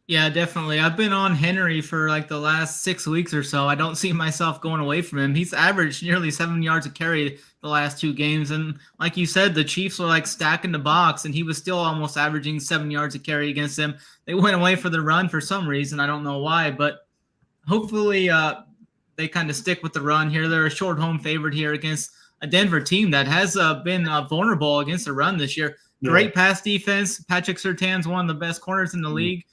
Yeah, definitely. I've been on Henry for like the last 6 weeks or so. I don't see myself going away from him. He's averaged nearly 7 yards a carry the last 2 games. And like you said, the Chiefs were like stacking the box, and he was still almost averaging 7 yards a carry against them. They went away for the run for some reason. I don't know why, but hopefully they kind of stick with the run here. They're a short home favorite here against a Denver team that has been vulnerable against the run this year. Great pass defense. Patrick Surtain's one of the best corners in the league,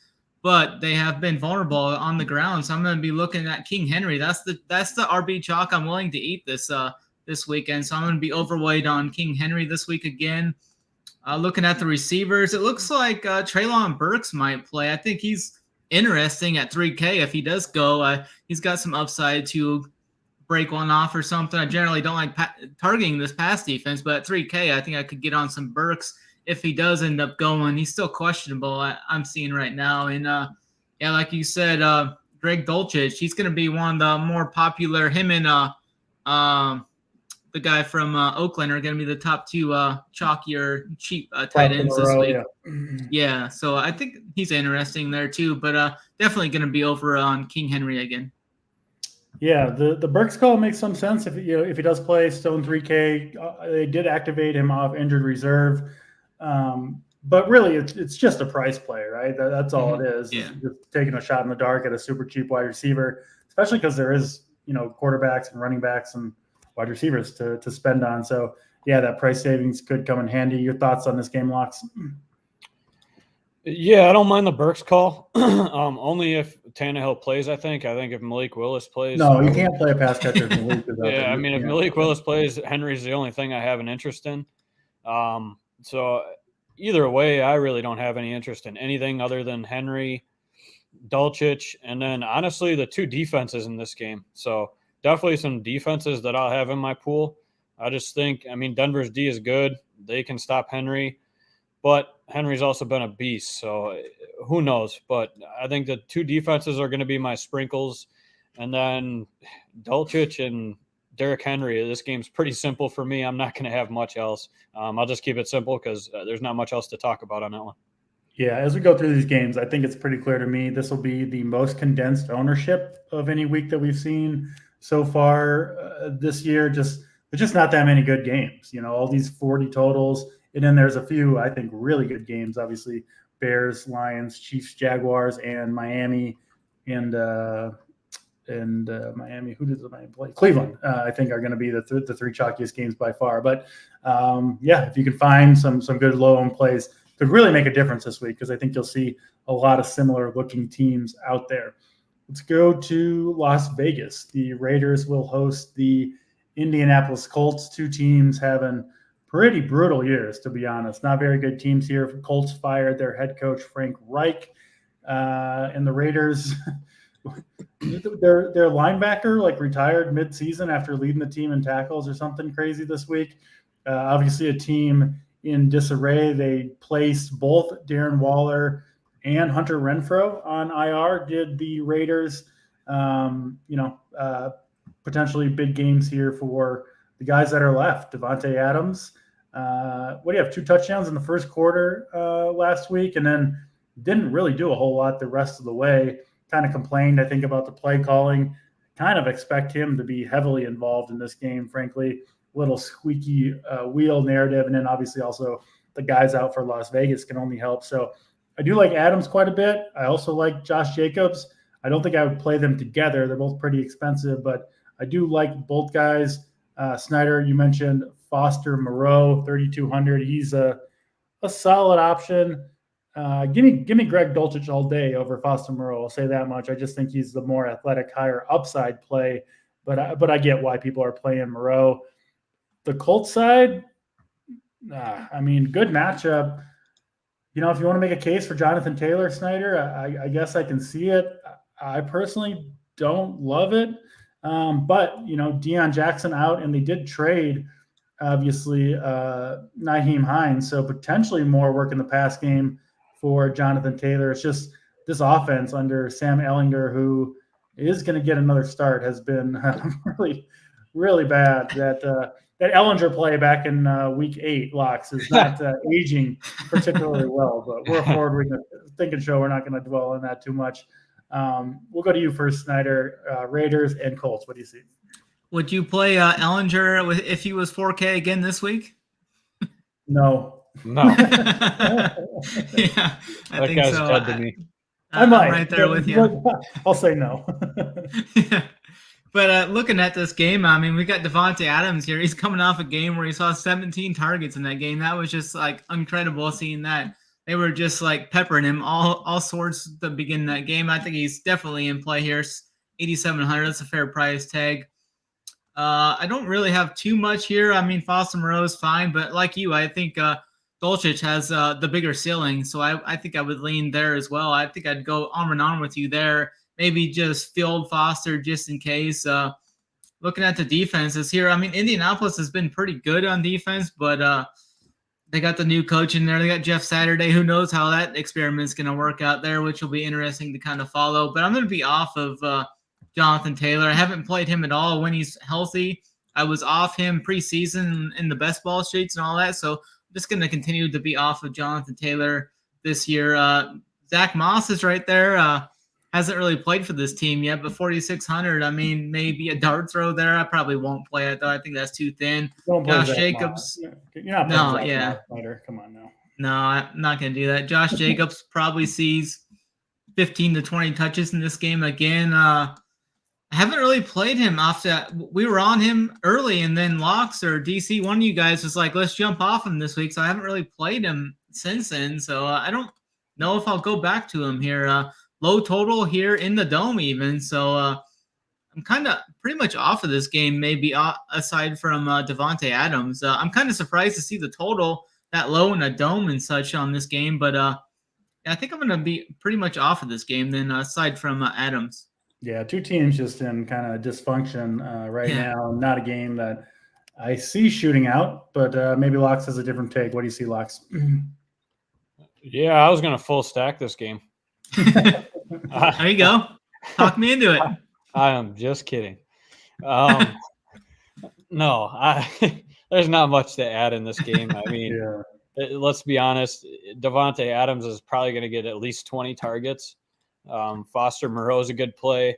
but they have been vulnerable on the ground. So I'm going to be looking at King Henry. That's the RB chalk I'm willing to eat this weekend. So I'm going to be overweight on King Henry this week again. Looking at the receivers, it looks like Treylon Burks might play. I think he's interesting at 3K if he does go. He's got some upside to break one off or something. I generally don't like targeting this pass defense, but at 3K, I think I could get on some Burks if he does end up going. He's still questionable, I'm seeing right now. And, like you said, Greg Dulcich, he's going to be one of the more popular, him and the guy from Oakland are going to be the top two chalky or cheap tight ends this week. Yeah, so I think he's interesting there too, but definitely going to be over on King Henry again. Yeah, the Burks call makes some sense if he does play Stone 3K. They did activate him off injured reserve, but really it's just a price play, right? That's all it is. Yeah. Just taking a shot in the dark at a super cheap wide receiver, especially because there is quarterbacks and running backs and wide receivers to spend on. So yeah, that price savings could come in handy. Your thoughts on this game, Locks? Yeah, I don't mind the Burks call. Only if Tannehill plays, I think if Malik Willis plays. No, you can't play a pass catcher. Yeah, I mean, if Malik Willis plays, Henry's the only thing I have an interest in. So either way, I really don't have any interest in anything other than Henry, Dulcich, and then honestly, the two defenses in this game. So definitely some defenses that I'll have in my pool. I just think, Denver's D is good. They can stop Henry. But Henry's also been a beast, so who knows? But I think the two defenses are going to be my sprinkles. And then Dulcich and Derrick Henry, this game's pretty simple for me. I'm not going to have much else. I'll just keep it simple because there's not much else to talk about on that one. Yeah, as we go through these games, I think it's pretty clear to me this will be the most condensed ownership of any week that we've seen so far this year. There's just not that many good games. All these 40 totals. And then there's a few, I think, really good games. Obviously, Bears, Lions, Chiefs, Jaguars, and Miami, and Miami. Who does Miami play? Cleveland, I think, are going to be the three chalkiest games by far. But yeah, if you can find some good low-owned plays, could really make a difference this week because I think you'll see a lot of similar-looking teams out there. Let's go to Las Vegas. The Raiders will host the Indianapolis Colts. Two teams having pretty brutal years, to be honest. Not very good teams here. Colts fired their head coach, Frank Reich. And the Raiders, their linebacker retired mid-season after leading the team in tackles or something crazy this week. Obviously a team in disarray. They placed both Darren Waller and Hunter Renfrow on IR. Did the Raiders, potentially big games here for the guys that are left. Devontae Adams, what do you have? 2 touchdowns in the first quarter last week, and then didn't really do a whole lot the rest of the way. Kind of complained, I think, about the play calling. Kind of expect him to be heavily involved in this game, frankly. Little squeaky wheel narrative, and then obviously also the guys out for Las Vegas can only help. So I do like Adams quite a bit. I also like Josh Jacobs. I don't think I would play them together. They're both pretty expensive, but I do like both guys. SNYDER, you mentioned Foster Moreau, 3,200. He's a solid option. Give me Greg Dulcich all day over Foster Moreau. I'll say that much. I just think he's the more athletic, higher upside play. But I get why people are playing Moreau. The Colts side, good matchup. If you want to make a case for Jonathan Taylor, SNYDER, I guess I can see it. I personally don't love it. But Deion Jackson out, and they did trade, obviously, Nyheim Hines. So potentially more work in the pass game for Jonathan Taylor. It's just this offense under Sam Ehlinger, who is going to get another start, has been really, really bad. That Ehlinger play back in week 8, Locks, is not aging particularly well. But we're a forward-thinking show. We're not going to dwell on that too much. We'll go to you first, SNYDER. Raiders and Colts. What do you see? Would you play Ehlinger if he was 4K again this week? No. Yeah, I that think guy's so. dead to me. I might. I'm right there with you. I'll say no. Yeah. But looking at this game, we got Devontae Adams here. He's coming off a game where he saw 17 targets in that game. That was just incredible seeing that. They were just peppering him all sorts to begin that game. I think he's definitely in play here. 8,700. That's a fair price tag. I don't really have too much here. Foster Moreau is fine, but like you, I think Dulcich has the bigger ceiling. So I think I would lean there as well. I think I'd go arm in arm with you there. Maybe just field Foster just in case. Looking at the defenses here, Indianapolis has been pretty good on defense, but they got the new coach in there. They got Jeff Saturday. Who knows how that experiment's going to work out there, which will be interesting to kind of follow. But I'm going to be off of Jonathan Taylor. I haven't played him at all when he's healthy. I was off him preseason in the best ball streets and all that. So I'm just going to continue to be off of Jonathan Taylor this year. Zach Moss is right there. Hasn't really played for this team yet, but 4,600. I mean, maybe a dart throw there. I probably won't play it though. I think that's too thin. Josh Jacobs. You're not playing Zach Moss. Come on now. No, I'm not going to do that. Josh Jacobs probably sees 15 to 20 touches in this game again. I haven't really played him after we were on him early, and then Locks or DC, one of you guys was like, let's jump off him this week. So I haven't really played him since then. So I don't know if I'll go back to him here. Low total here in the dome even. So I'm kind of pretty much off of this game, maybe aside from Devontae Adams. I'm kind of surprised to see the total that low in a dome and such on this game. But I think I'm going to be pretty much off of this game then aside from Adams. Yeah, two teams just in kind of dysfunction now. Not a game that I see shooting out, but maybe Locks has a different take. What do you see, Locks? Yeah, I was going to full stack this game. There you go. Talk me into it. I am just kidding. No, there's not much to add in this game. I mean, let's be honest. Devontae Adams is probably going to get at least 20 targets. Foster Moreau is a good play.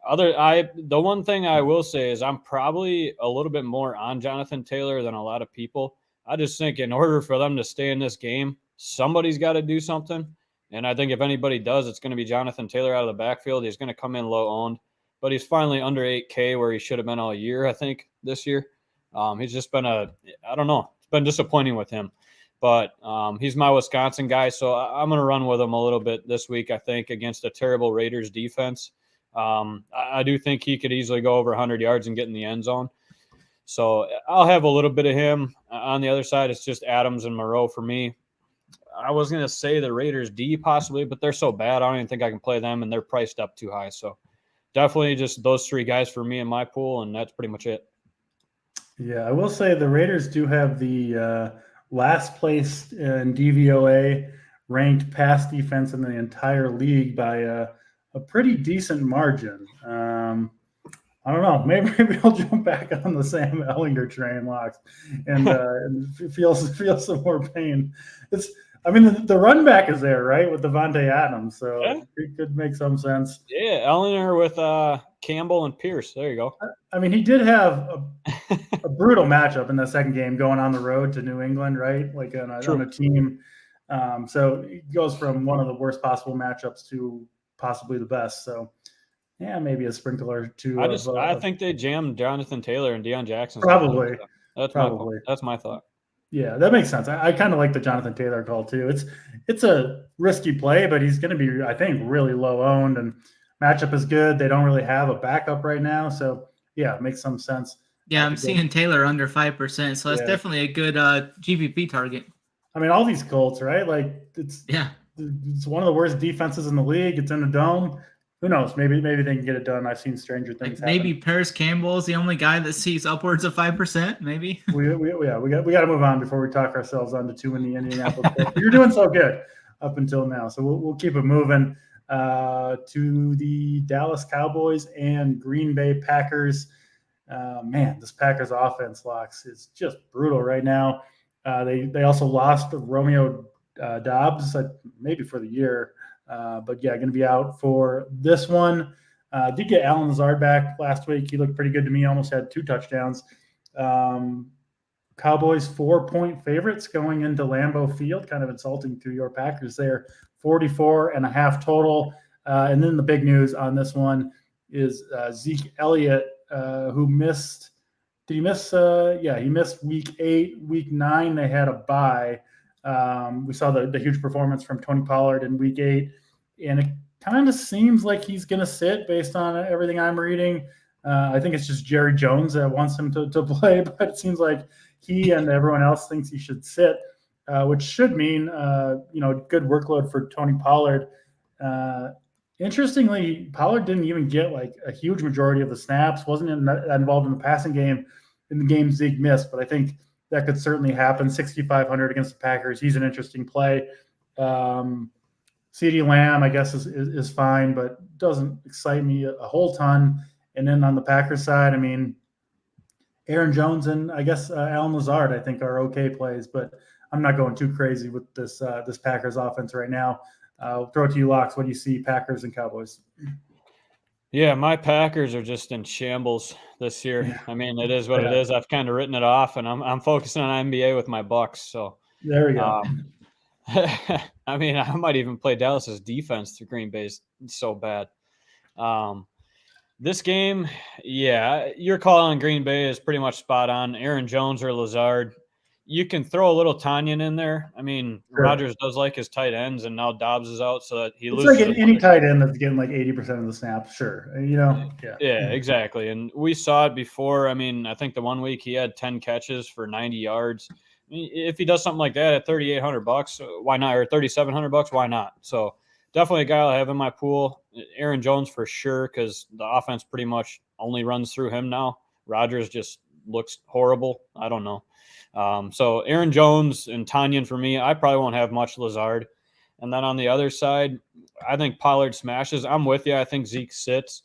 The one thing I will say is I'm probably a little bit more on Jonathan Taylor than a lot of people. I just think in order for them to stay in this game, somebody's got to do something. And I think if anybody does, it's going to be Jonathan Taylor out of the backfield. He's going to come in low owned, but he's finally under 8K where he should have been all year, I think, this year. He's just been I don't know. It's been disappointing with him. But he's my Wisconsin guy, so I'm going to run with him a little bit this week, I think, against a terrible Raiders defense. I do think he could easily go over 100 yards and get in the end zone. So I'll have a little bit of him. On the other side, it's just Adams and Moreau for me. I was going to say the Raiders D possibly, but they're so bad, I don't even think I can play them, and they're priced up too high. So definitely just those three guys for me in my pool, and that's pretty much it. Yeah, I will say the Raiders do have the last place in DVOA ranked pass defense in the entire league by a pretty decent margin. I don't know. Maybe I'll jump back on the Sam Ehlinger train, Locks, and feel some more pain. The run back is there, right, with Devontae Adams, so it could make some sense. Yeah, Ehlinger with Campbell and Pierce. There you go. I mean, he did have a brutal matchup in the second game going on the road to New England, right? Like on a team. So it goes from one of the worst possible matchups to possibly the best. So, yeah, maybe a sprinkler to. I think they jammed Jonathan Taylor and Deion Jackson. Probably. That's my thought. Yeah, that makes sense. I kind of like the Jonathan Taylor call too. It's a risky play, but he's going to be, I think, really low owned, and matchup is good. They don't really have a backup right now, so yeah, it makes some sense. Yeah, I'm seeing Taylor under 5%, so that's definitely a good GPP target. I mean, all these Colts, right? Like it's one of the worst defenses in the league. It's in a dome. Who knows? Maybe they can get it done. I've seen stranger things. Maybe Paris Campbell is the only guy that sees upwards of 5%. Maybe. we got to move on before we talk ourselves onto too many Indianapolis. You're doing so good up until now, so we'll keep it moving to the Dallas Cowboys and Green Bay Packers. Man, this Packers offense, Locks, is just brutal right now. They also lost Romeo Dobbs, maybe for the year. But yeah, going to be out for this one. Did get Allen Lazard back last week. He looked pretty good to me. Almost had 2 touchdowns. Cowboys 4-point favorites going into Lambeau Field. Kind of insulting to your Packers there. 44.5 total. And then the big news on this one is Zeke Elliott, who missed. Did he miss? He missed week 8. Week 9, they had a bye. We saw the huge performance from Tony Pollard in week 8, and it kind of seems like he's going to sit based on everything I'm reading. I think it's just Jerry Jones that wants him to play, but it seems like he and everyone else thinks he should sit, which should mean, good workload for Tony Pollard. Interestingly, Pollard didn't even get like a huge majority of the snaps, wasn't involved in the passing game in the game Zeke missed, but I think that could certainly happen. 6,500 against the Packers. He's an interesting play. CeeDee Lamb, I guess, is fine, but doesn't excite me a whole ton. And then on the Packers side, I mean, Aaron Jones and I guess Alan Lazard, I think, are okay plays, but I'm not going too crazy with this Packers offense right now. I'll throw it to you, Locks. What do you see, Packers and Cowboys? Yeah, my Packers are just in shambles this year. Yeah. I mean, it is what it is. I've kind of written it off, and I'm focusing on NBA with my Bucks. So there we go. I mean, I might even play Dallas's defense through Green Bay's so bad. This game, yeah, your call on Green Bay is pretty much spot on. Aaron Jones or Lazard. You can throw a little Tanyan in there. I mean, Sure. Rodgers does like his tight ends, and now Dobbs is out, so that he loses. It's like any tight end that's getting like 80% of the snaps, sure. Yeah, exactly. And we saw it before. I mean, I think the one week he had 10 catches for 90 yards. I mean, if he does something like that at $3,800, why not? Or $3,700, why not? So definitely a guy I'll have in my pool. Aaron Jones for sure, because the offense pretty much only runs through him now. Rodgers just looks horrible. I don't know. So Aaron Jones and Tanyan for me. I probably won't have much Lazard. And then on the other side, I think Pollard smashes. I'm with you. I think Zeke sits.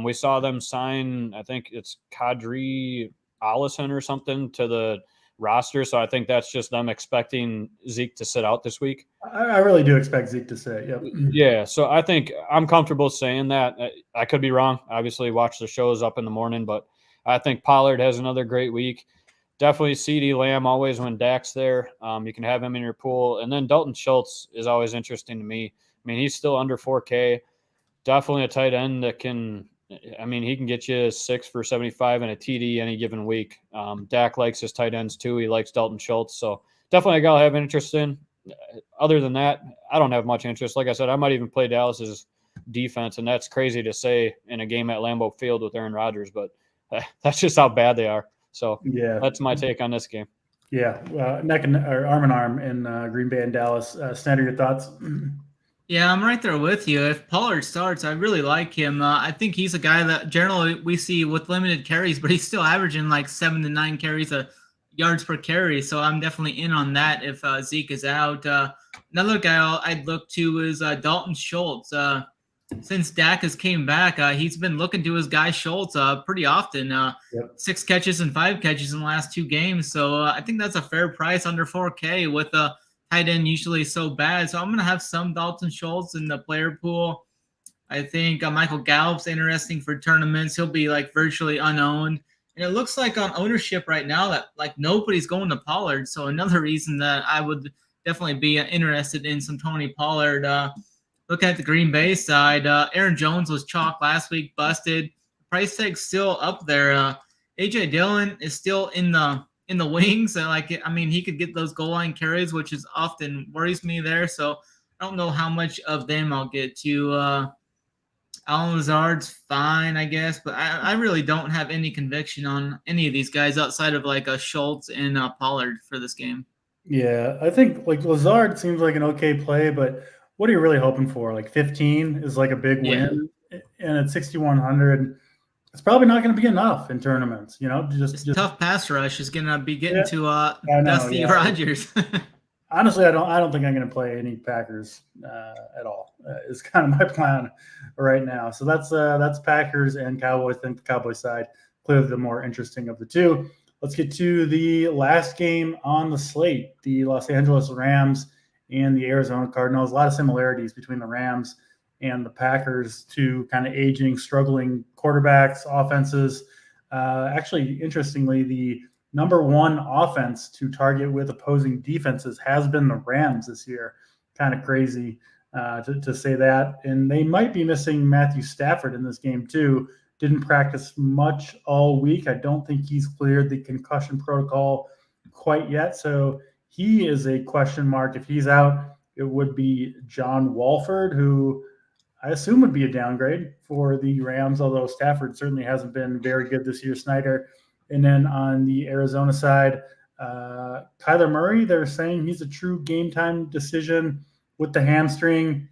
We saw them sign, I think it's Kadri Allison or something to the roster. So I think that's just them expecting Zeke to sit out this week. I really do expect Zeke to sit. Yep. Yeah. So I think I'm comfortable saying that. I could be wrong. Obviously, watch the shows up in the morning, but I think Pollard has another great week. Definitely CeeDee Lamb always when Dak's there. You can have him in your pool. And then Dalton Schultz is always interesting to me. I mean, he's still under 4K. Definitely a tight end that can – I mean, he can get you 6 for 75 and a TD any given week. Dak likes his tight ends too. He likes Dalton Schultz. So definitely a guy I'll have interest in. Other than that, I don't have much interest. Like I said, I might even play Dallas's defense, and that's crazy to say in a game at Lambeau Field with Aaron Rodgers, but that's just how bad they are. So yeah, that's my take on this game. Yeah, neck and or arm in arm in Green Bay and Dallas. SNYDER, your thoughts? Yeah, I'm right there with you. If Pollard starts, I really like him. I think he's a guy that generally we see with limited carries, but he's still averaging like 7 to 9 carries yards per carry. So I'm definitely in on that if Zeke is out. Another guy I'd look to is Dalton Schultz. Since Dak has came back, he's been looking to his guy Schultz pretty often. 6 catches and 5 catches in the last 2 games. So I think that's a fair price under 4K with a tight end usually so bad. So I'm going to have some Dalton Schultz in the player pool. I think Michael Gallup's interesting for tournaments. He'll be like virtually unowned. And it looks like on ownership right now that like nobody's going to Pollard. So another reason that I would definitely be interested in some Tony Pollard. Looking at the Green Bay side, Aaron Jones was chalk last week, busted. Price tag's still up there. A.J. Dillon is still in the wings. He could get those goal line carries, which is often worries me there. So I don't know how much of them I'll get to. Alan Lazard's fine, I guess, but I really don't have any conviction on any of these guys outside of like a Schultz and Pollard for this game. Yeah, I think like Lazard seems like an okay play, but what are you really hoping for? Like 15 is like a big win, and at 6,100, it's probably not going to be enough in tournaments. Just tough pass rush is going to be getting to Dusty Rodgers. Honestly, I don't think I'm going to play any Packers at all. It's kind of my plan right now. So that's Packers and Cowboys. I think the Cowboys side clearly the more interesting of the two. Let's get to the last game on the slate: the Los Angeles Rams and the Arizona Cardinals. A lot of similarities between the Rams and the Packers, two kind of aging, struggling quarterbacks, offenses. Actually, interestingly, the number one offense to target with opposing defenses has been the Rams this year. Kind of crazy to say that. And they might be missing Matthew Stafford in this game too. Didn't practice much all week. I don't think he's cleared the concussion protocol quite yet. So he is a question mark. If he's out, it would be John Wolford, who I assume would be a downgrade for the Rams, although Stafford certainly hasn't been very good this year, SNYDER. And then on the Arizona side, Kyler Murray, they're saying he's a true game time decision with the hamstring.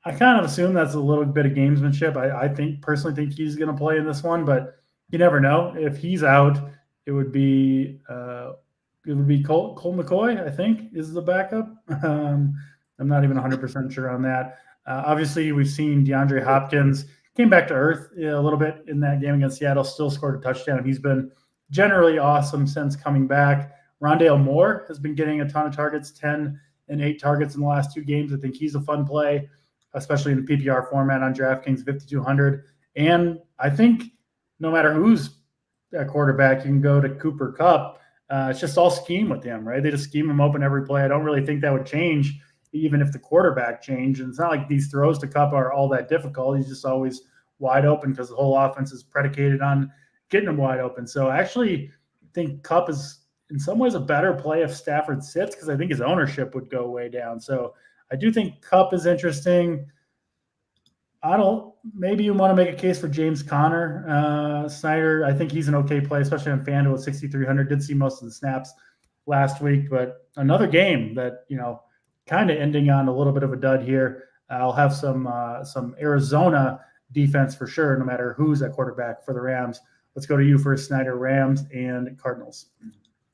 I kind of assume that's a little bit of gamesmanship. I personally think he's going to play in this one, but you never know. If he's out, it would be Colt McCoy, I think, is the backup. I'm not even 100% sure on that. Obviously, we've seen DeAndre Hopkins came back to earth a little bit in that game against Seattle, still scored a touchdown. He's been generally awesome since coming back. Rondale Moore has been getting a ton of targets, 10 and 8 targets in the last 2 games. I think he's a fun play, especially in the PPR format on DraftKings, 5,200. And I think no matter who's at quarterback, you can go to Cooper Kupp. It's just all scheme with him, right? They just scheme him open every play. I don't really think that would change even if the quarterback changed. And it's not like these throws to Kupp are all that difficult. He's just always wide open because the whole offense is predicated on getting him wide open. So I actually think Kupp is in some ways a better play if Stafford sits because I think his ownership would go way down. So I do think Kupp is interesting. Maybe you want to make a case for James Conner. SNYDER, I think he's an okay play, especially on FanDuel at 6,300. Did see most of the snaps last week, but another game that, kind of ending on a little bit of a dud here. I'll have some Arizona defense for sure, no matter who's at quarterback for the Rams. Let's go to you first, SNYDER. Rams and Cardinals.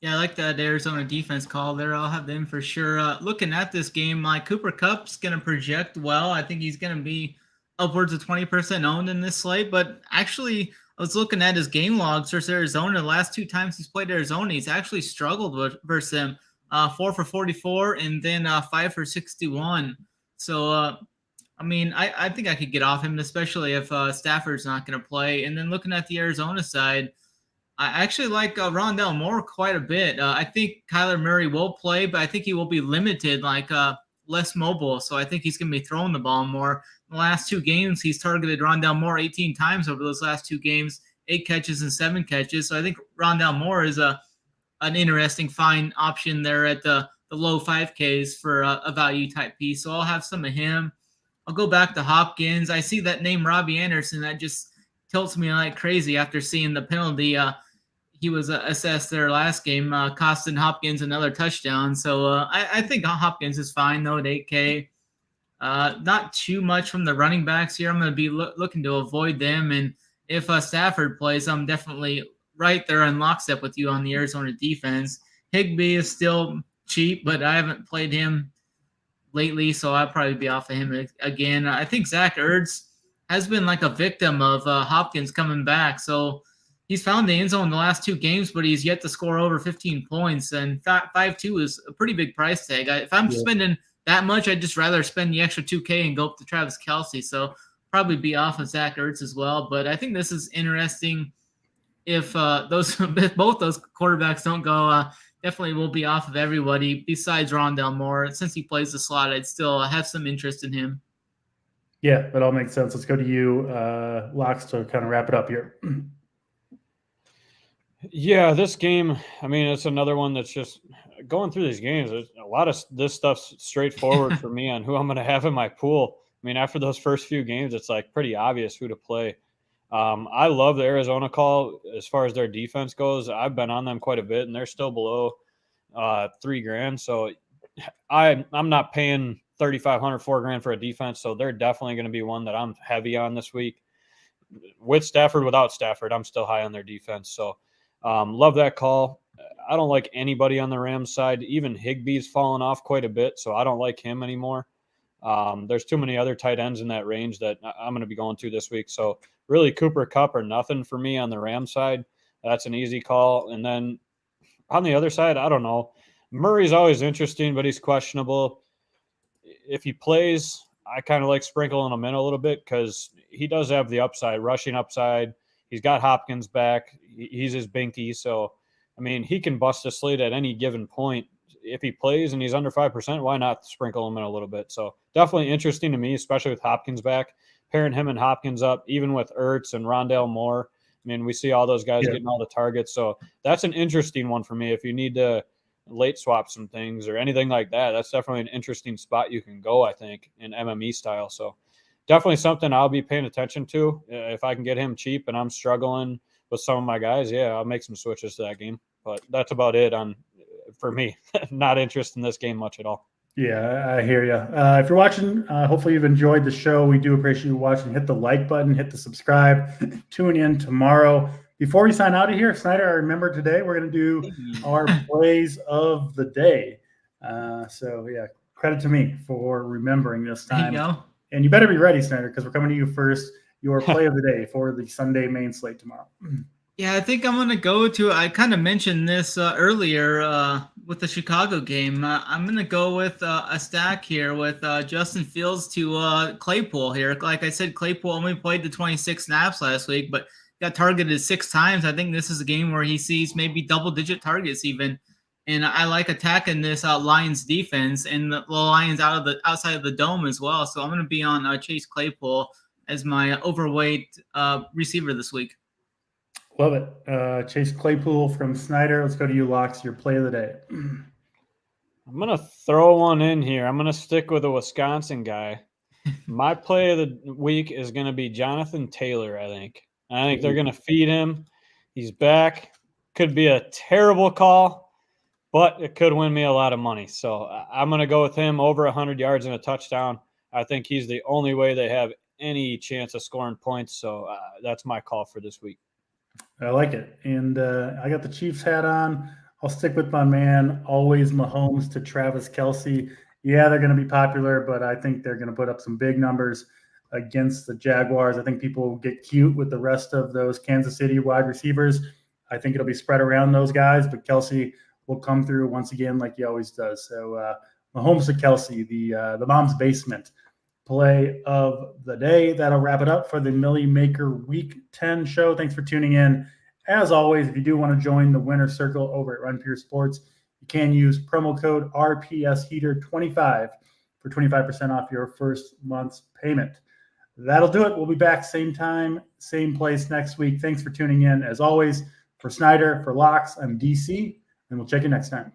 Yeah, I like that Arizona defense call there. I'll have them for sure. Looking at this game, Cooper Kupp's going to project well. I think he's going to be upwards of 20% owned in this slate. But actually, I was looking at his game logs versus Arizona. The last 2 times he's played Arizona, he's actually struggled versus them. 4 for 44 and then 5 for 61. So, I think I could get off him, especially if Stafford's not going to play. And then looking at the Arizona side, I actually like Rondale Moore quite a bit. I think Kyler Murray will play, but I think he will be limited, less mobile. So I think he's going to be throwing the ball more. In the last 2 games, he's targeted Rondale Moore 18 times over those last 2 games, 8 catches and 7 catches. So I think Rondale Moore is an interesting fine option there at the low 5Ks for a value type piece. So I'll have some of him. I'll go back to Hopkins. I see that name Robbie Anderson. That just tilts me like crazy after seeing the penalty. He was assessed there last game, costing Hopkins another touchdown. So I think Hopkins is fine, though, at 8K. Not too much from the running backs here. I'm going to be looking to avoid them. And if Stafford plays, I'm definitely right there in lockstep with you on the Arizona defense. Higbee is still cheap, but I haven't played him lately, so I'll probably be off of him again. I think Zach Ertz has been like a victim of Hopkins coming back. So he's found the end zone in the last 2 games, but he's yet to score over 15 points. And 5.2 is a pretty big price tag. If I'm spending that much, I'd just rather spend the extra $2K and go up to Travis Kelce. So probably be off of Zach Ertz as well. But I think this is interesting. If both those quarterbacks don't go, definitely will be off of everybody besides Rondale Moore. Since he plays the slot, I'd still have some interest in him. Yeah, that all makes sense. Let's go to you, Locks, to kind of wrap it up here. Yeah, this game, it's another one that's just going through these games. There's a lot of this stuff's straightforward for me on who I'm going to have in my pool. After those first few games, it's pretty obvious who to play. I love the Arizona call as far as their defense goes. I've been on them quite a bit, and they're still below $3,000. So I'm not paying $3,500, $4,000 for a defense. So they're definitely going to be one that I'm heavy on this week. With Stafford, without Stafford, I'm still high on their defense. So love that call. I don't like anybody on the Rams side. Even Higbee's fallen off quite a bit, so I don't like him anymore. There's too many other tight ends in that range that I'm going to be going to this week. So really Cooper Kupp or nothing for me on the Rams side. That's an easy call. And then on the other side, I don't know. Murray's always interesting, but he's questionable. If he plays, I kind of like sprinkling him in a little bit because he does have the upside, rushing upside. He's got Hopkins back. He's his binky. So, he can bust a slate at any given point. If he plays and he's under 5%, why not sprinkle him in a little bit? So definitely interesting to me, especially with Hopkins back. Pairing him and Hopkins up, even with Ertz and Rondale Moore. We see all those guys getting all the targets. So that's an interesting one for me. If you need to late swap some things or anything like that, that's definitely an interesting spot you can go, I think, in MME style. So definitely something I'll be paying attention to. If I can get him cheap and I'm struggling with some of my guys, I'll make some switches to that game. But that's about it for me. Not interested in this game much at all. Yeah, I hear you. If you're watching, hopefully you've enjoyed the show. We do appreciate you watching. Hit the like button, hit the subscribe. Tune in tomorrow. Before we sign out of here, SNYDER, I remember today we're going to do our plays of the day. Credit to me for remembering this time. There you go. And you better be ready, SNYDER, because we're coming to you first. Your play of the day for the Sunday main slate tomorrow. Yeah, I think I'm going to go to, I kind of mentioned this earlier with the Chicago game. I'm going to go with a stack here with Justin Fields to Claypool here. Like I said, Claypool only played the 26 snaps last week, but got targeted 6 times. I think this is a game where he sees maybe double-digit targets even. And I like attacking this Lions defense and the Lions outside of the dome as well. So I'm going to be on Chase Claypool as my overweight receiver this week. Love it. Chase Claypool from SNYDER. Let's go to you, Locks, your play of the day. I'm going to throw one in here. I'm going to stick with a Wisconsin guy. My play of the week is going to be Jonathan Taylor, I think. I think they're going to feed him. He's back. Could be a terrible call, but it could win me a lot of money. So I'm going to go with him over 100 yards and a touchdown. I think he's the only way they have any chance of scoring points. So that's my call for this week. I like it. And I got the Chiefs hat on. I'll stick with my man, always Mahomes to Travis Kelce. Yeah, they're going to be popular, but I think they're going to put up some big numbers against the Jaguars. I think people will get cute with the rest of those Kansas City wide receivers. I think it'll be spread around those guys, but Kelce will come through once again like he always does. So Mahomes to Kelce, the mom's basement play of the day. That'll wrap it up for the Millie Maker Week 10 show. Thanks for tuning in. As always, if you do want to join the winner circle over at Run Pure Sports, you can use promo code RPSHeater25 for 25% off your first month's payment. That'll do it. We'll be back same time, same place next week. Thanks for tuning in. As always, for SNYDER, for Locks, I'm DC, and we'll check you next time.